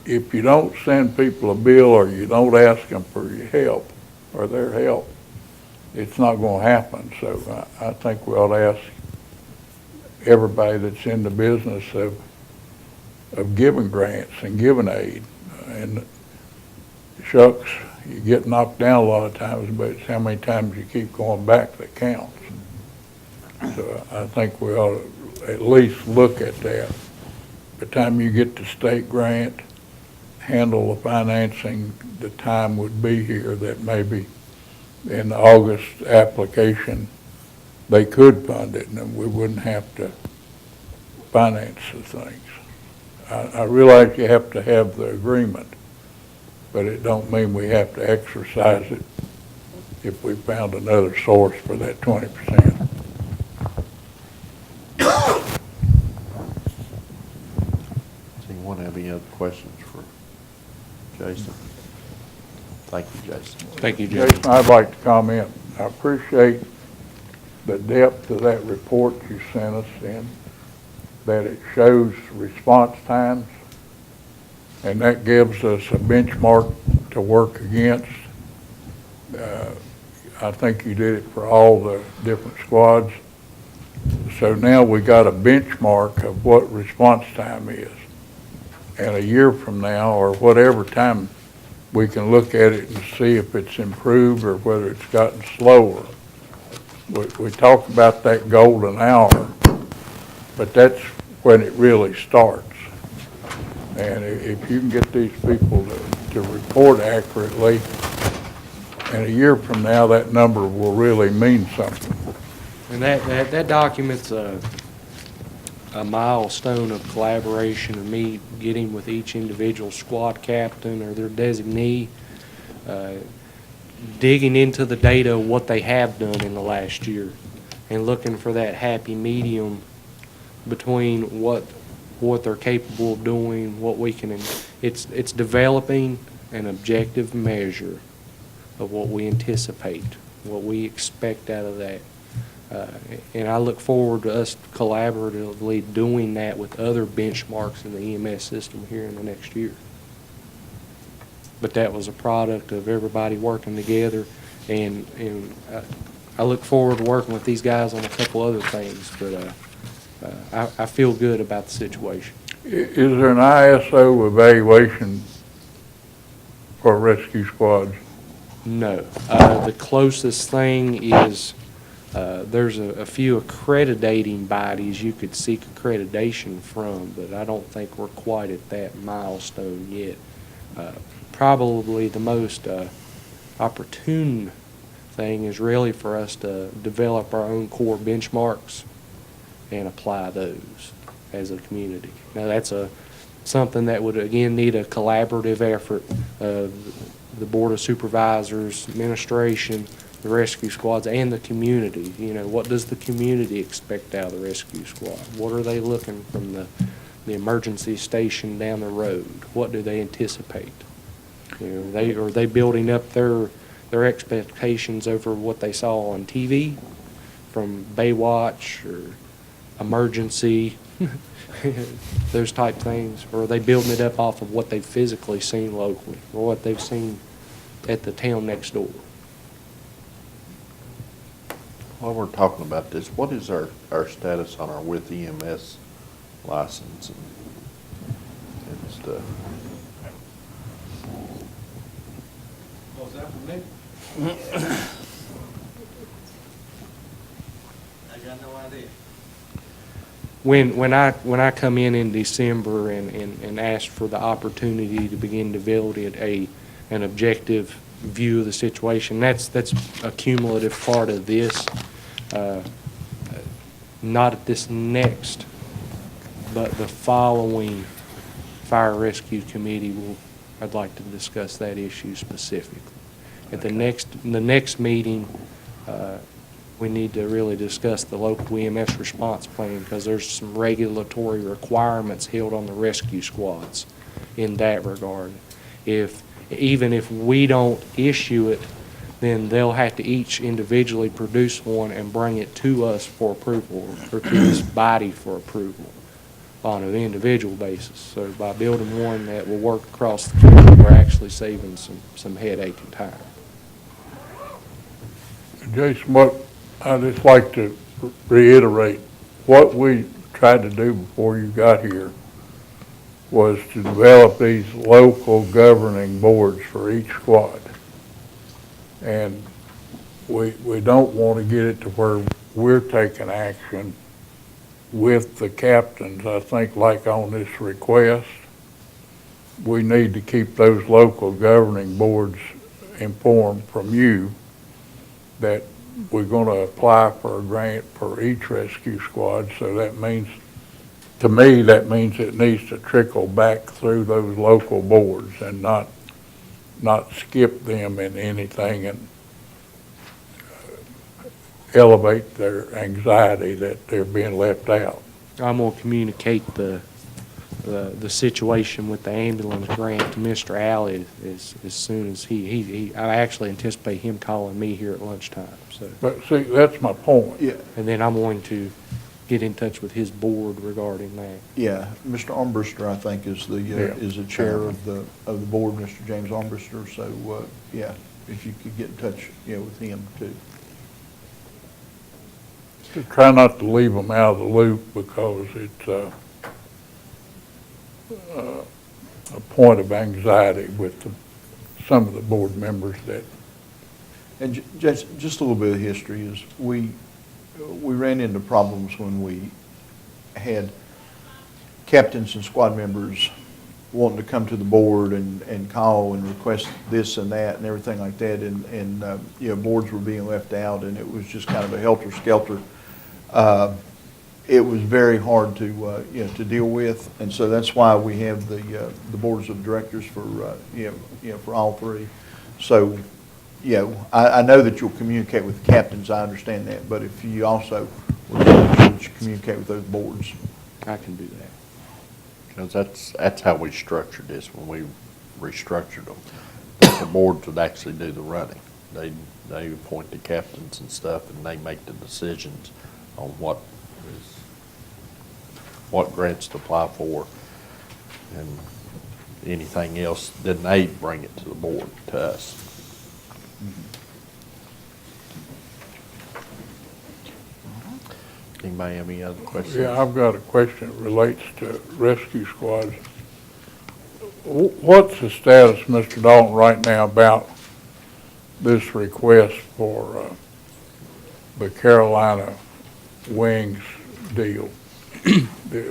If you don't send people a bill or you don't ask them for your help or their help, it's not going to happen. So I think we ought to ask everybody that's in the business of giving grants and giving aid. And shucks, you get knocked down a lot of times, but it's how many times you keep going back that counts. So I think we ought to at least look at that. By the time you get the state grant, handle the financing, the time would be here that maybe in the August application, they could fund it and we wouldn't have to finance the things. I realize you have to have the agreement, but it don't mean we have to exercise it if we found another source for that 20%. Does anyone have any other questions for Jason? Thank you, Jason. Thank you, Judge. Jason, I'd like to comment. I appreciate the depth of that report you sent us in, that it shows response times, and that gives us a benchmark to work against. I think you did it for all the different squads. So now we got a benchmark of what response time is. And a year from now, or whatever time, we can look at it and see if it's improved or whether it's gotten slower. We talk about that golden hour, but that's when it really starts. And if you can get these people to report accurately, and a year from now, that number will really mean something. And that document's a milestone of collaboration of me getting with each individual squad captain or their designee, digging into the data of what they have done in the last year and looking for that happy medium between what they're capable of doing, what we can, it's developing an objective measure of what we anticipate, what we expect out of that. And I look forward to us collaboratively doing that with other benchmarks in the EMS system here in the next year. But that was a product of everybody working together, and I look forward to working with these guys on a couple other things, but I feel good about the situation. Is there an ISO evaluation for rescue squads? No. The closest thing is there's a few accrediting bodies you could seek accreditation from, but I don't think we're quite at that milestone yet. Probably the most opportune thing is really for us to develop our own core benchmarks and apply those as a community. Now that's something that would again need a collaborative effort of the Board of Supervisors, administration, the rescue squads and the community. You know, what does the community expect out of the rescue squad? What are they looking from the emergency station down the road? What do they anticipate? You know, are they building up their expectations over what they saw on TV from Baywatch or Emergency, those type things? Or are they building it up off of what they've physically seen locally or what they've seen at the town next door? While we're talking about this, what is our status on our Wythe EMS license and stuff? Was that for me? I got no idea. When I come in December and asked for the opportunity to begin to build an objective view of the situation, that's a cumulative part of this. Not at this next, but the following Fire Rescue Committee I'd like to discuss that issue specifically. At the next meeting, we need to really discuss the local EMS response plan, because there's some regulatory requirements held on the rescue squads in that regard. Even if we don't issue it, then they'll have to each individually produce one and bring it to us for approval, or to this body for approval on an individual basis. So by building one that will work across the county, we're actually saving some headache and time. Jason, what I'd just like to reiterate, what we tried to do before you got here was to develop these local governing boards for each squad. And we don't want to get it to where we're taking action with the captains. I think like on this request, we need to keep those local governing boards informed from you that we're going to apply for a grant for each rescue squad. So that means, to me, that means it needs to trickle back through those local boards and not skip them in anything and elevate their anxiety that they're being left out. I'm going to communicate the situation with the ambulance grant to Mr. Alley as soon as I actually anticipate him calling me here at lunchtime. So, But see, that's my point. Yeah, and then I'm going to get in touch with his board regarding that. yeah. Mr. Armbruster, I think, is the chair of the board, Mr. James Armbruster. So, yeah, if you could get in touch, with him too. Try not to leave them out of the loop, because it's a point of anxiety with some of the board members that. And just a little bit of history is we ran into problems when we had captains and squad members wanting to come to the board and call and request this and that and everything like that, and boards were being left out, and it was just kind of a helter-skelter. It was very hard to deal with, and so that's why we have the boards of directors for for all three. So, I know that you'll communicate with the captains. I understand that, but if you also would make sure that you communicate with those boards. I can do that. Because that's how we structured this when we restructured them. That the boards would actually do the running. They appoint the captains and stuff, and they make the decisions on what grants to apply for, and anything else, then they bring it to the board, to us. Anybody have any other questions? Yeah, I've got a question that relates to rescue squads. What's the status, Mr. Dalton, right now about this request for the Carolina Wings deal?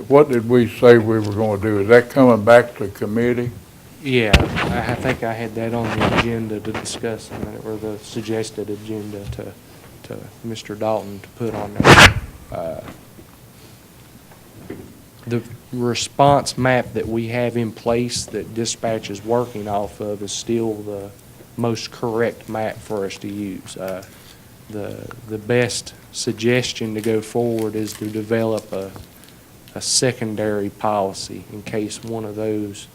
What did we say we were going to do? Is that coming back to committee? Yeah, I think I had that on the agenda to discuss, or the suggested agenda to Mr. Dalton to put on there. The response map that we have in place that dispatch is working off of is still the most correct map for us to use. The best suggestion to go forward is to develop a secondary policy in case one of those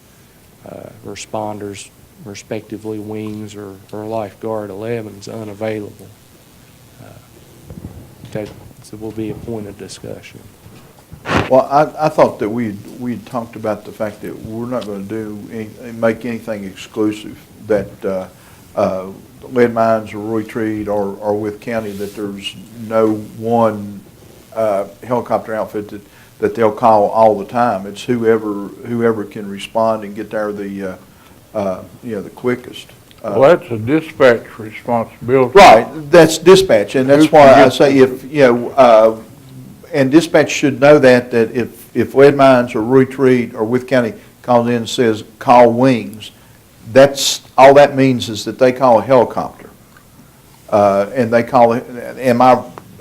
responders, respectively wings or lifeguard 11, is unavailable. That will be a point of discussion. Well, I thought that we'd talked about the fact that we're not going to make anything exclusive, that lead mines or retreat or with county, that there's no one helicopter outfit that they'll call all the time. It's whoever can respond and get there the quickest. Well, that's a dispatch responsibility. Right, that's dispatch, and that's why I say and dispatch should know that if lead mines or retreat or with county calls in and says, call wings, that's, all that means is that they call a helicopter. And they call it,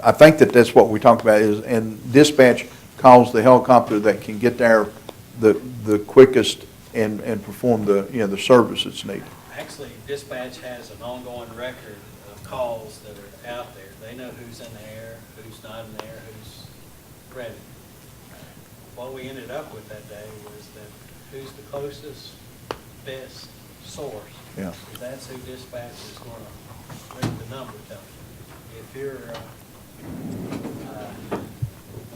I think that's what we talked about and dispatch calls the helicopter that can get there the quickest and perform the service that's needed. Actually, dispatch has an ongoing record of calls that are out there. They know who's in the air, who's not in the air, who's ready. What we ended up with that day was that who's the closest, best source. Yeah. That's who dispatch is going to read the number tell you. If you're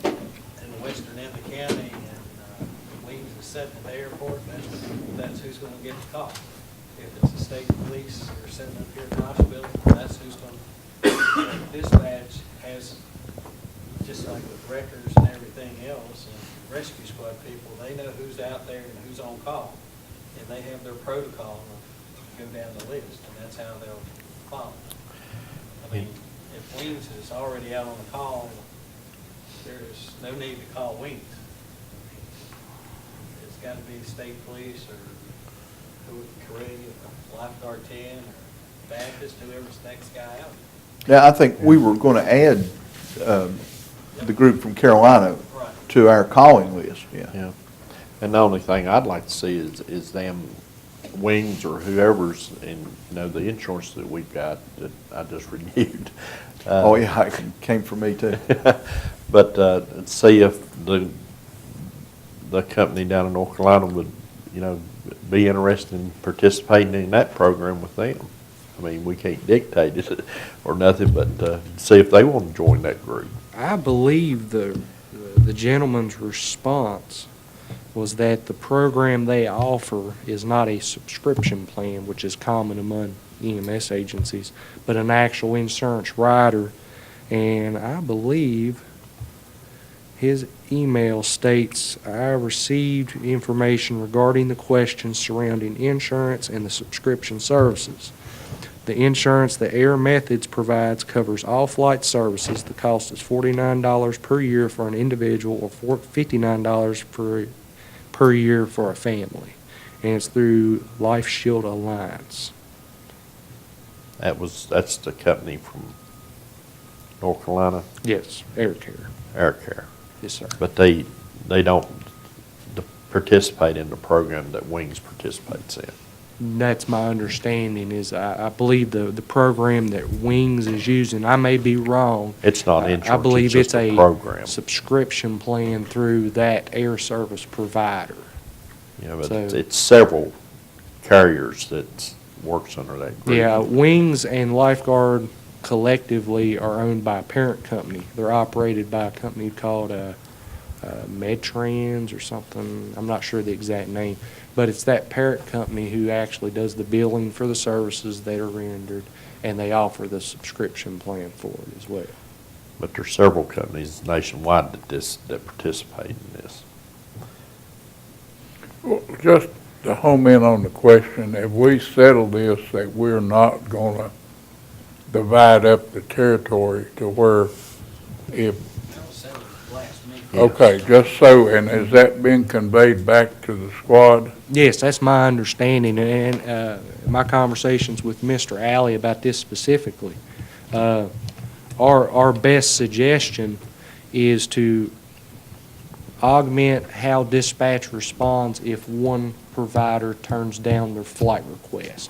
in the western end of the county and wings is sitting at the airport, that's who's going to get the call. If it's the state police or sitting up here at the hospital, that's who's going to. Dispatch has, just like with records and everything else, and rescue squad people, they know who's out there and who's on call. And they have their protocol to go down the list, and that's how they'll follow. I mean, if Wings is already out on the call, there's no need to call Wings. It's got to be state police or lifeguard 10 or Baptist, whoever's the next guy out. Now, I think we were going to add the group from Carolina to our calling list, Yeah. And the only thing I'd like to see is them wings or whoever's in, the insurance that we've got that I just renewed. Oh, yeah, it came from me too. But see if the company down in North Carolina would, be interested in participating in that program with them. I mean, we can't dictate it or nothing, but see if they want to join that group. I believe the gentleman's response was that the program they offer is not a subscription plan, which is common among EMS agencies, but an actual insurance rider. And I believe his email states, I received information regarding the questions surrounding insurance and the subscription services. The insurance that Air Methods provides covers all flight services. The cost is $49 per year for an individual or $59 per year for a family. And it's through Life Shield Alliance. That's the company from North Carolina, Yes, Air Care. Air Care. Yes, sir. But they don't participate in the program that Wings participates in. That's my understanding is I believe the program that Wings is using, I may be wrong. It's not insurance, I believe it's just a program. Subscription plan through that air service provider. But So- it's several carriers that works under that group. Yeah, Wings and Lifeguard collectively are owned by a parent company. They're operated by a company called Medtrans or something. I'm not sure the exact name, but it's that parent company who actually does the billing for the services that are rendered, and they offer the subscription plan for it as well. But there's several companies nationwide that participate in this. Well, just to home in on the question, have we settled this that we're not going to divide up the territory to where if, That was settled last meeting. okay, just so, and has that been conveyed back to the squad? Yes, that's my understanding, and my conversations with Mr. Alley about this specifically. Our best suggestion is to augment how dispatch responds if one provider turns down their flight request.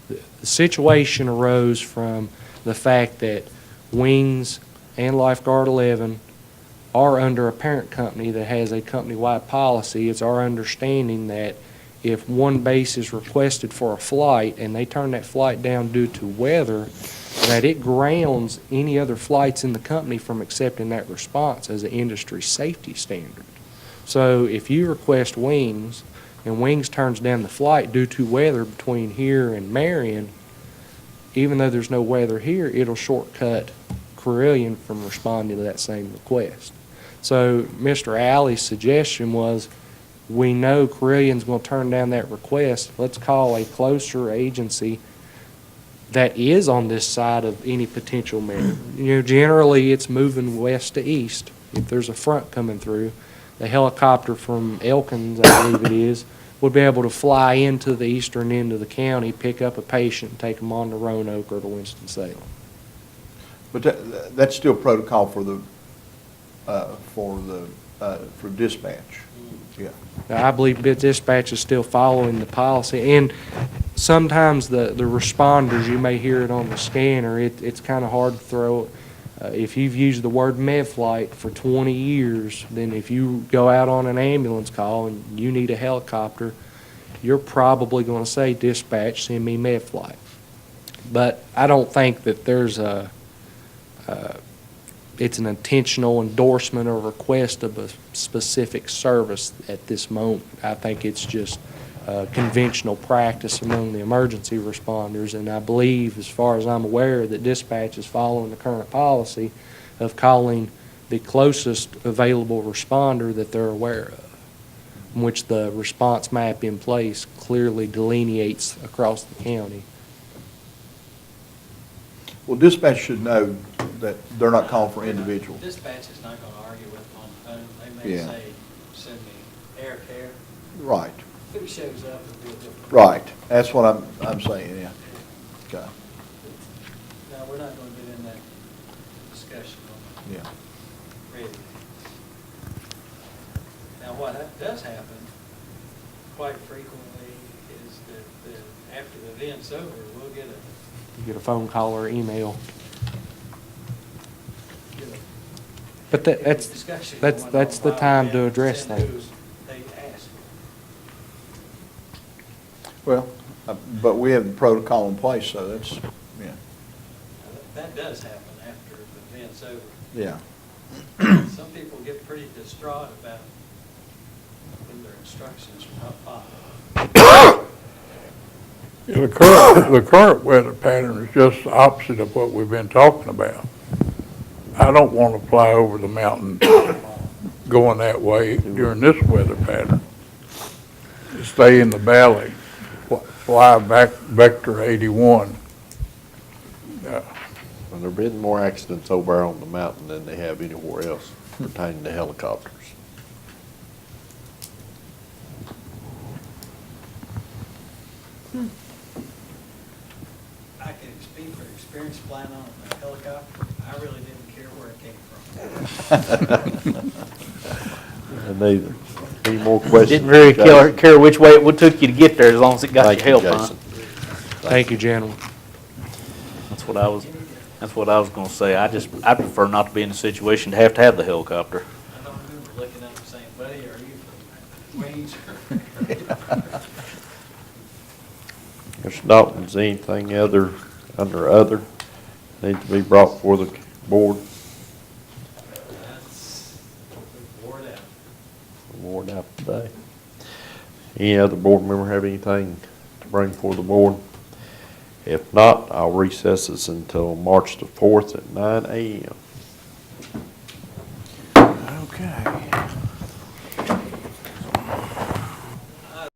The situation arose from the fact that Wings and Lifeguard 11 are under a parent company that has a company-wide policy. It's our understanding that if one base is requested for a flight and they turn that flight down due to weather, that it grounds any other flights in the company from accepting that response as an industry safety standard. So if you request Wings and Wings turns down the flight due to weather between here and Marion, even though there's no weather here, it'll shortcut Carilion from responding to that same request. So Mr. Alley's suggestion was, we know Carillion's going to turn down that request. Let's call a closer agency that is on this side of any potential merit. Generally, it's moving west to east. If there's a front coming through, the helicopter from Elkins, I believe it is, would be able to fly into the eastern end of the county, pick up a patient, and take them on to Roanoke or to Winston-Salem. But that's still protocol for dispatch. Yeah. Now, I believe dispatch is still following the policy, and sometimes the responders, you may hear it on the scanner, it's kind of hard to throw. If you've used the word med-flight for 20 years, then if you go out on an ambulance call and you need a helicopter, you're probably going to say, dispatch, send me med-flight. But I don't think that there's it's an intentional endorsement or request of a specific service at this moment. I think it's just conventional practice among the emergency responders, and I believe, as far as I'm aware, that dispatch is following the current policy of calling the closest available responder that they're aware of, in which the response map in place clearly delineates across the county. Well, dispatch should know that they're not calling for individual. Dispatch is not going to argue with them on the phone. They may Yeah. say, send me air care. Right, Who shows up will be a different. right. That's what I'm saying, yeah. Okay, No, we're not going to get in that discussion on yeah. radio. Now, what does happen quite frequently is that after the event's over, we'll get a You get a phone call or email. get a But that's discussion. that's going that's on the while time they to address send that. who they ask for. Well, but we have the protocol in place, so that's, yeah, Now, that does happen after the event's over. yeah. Some people get pretty distraught about when their instructions are not followed. The current weather pattern is just the opposite of what we've been talking about. I don't want to fly over the mountain going that way during this weather pattern. Stay in the valley, fly back vector 81. Well, there've been more accidents over on the mountain than they have anywhere else pertaining to helicopters. I can speak for experience flying on a helicopter. I really didn't care where it came from. And neither. Any more questions? Didn't really Jason? care which way it took you to get there, as long as it got Thank your you, help, huh? Jason. Thank you, gentlemen. That's what I was gonna say. I prefer not to be in a situation to have the helicopter. I don't remember looking up and saying, buddy, are you from Wayne's? Mr. Dalton, is anything under other need to be brought before the board? That's bored out. Board out today. Any other board member have anything to bring before the board? If not, I'll recess this until March the 4th at 9 a.m.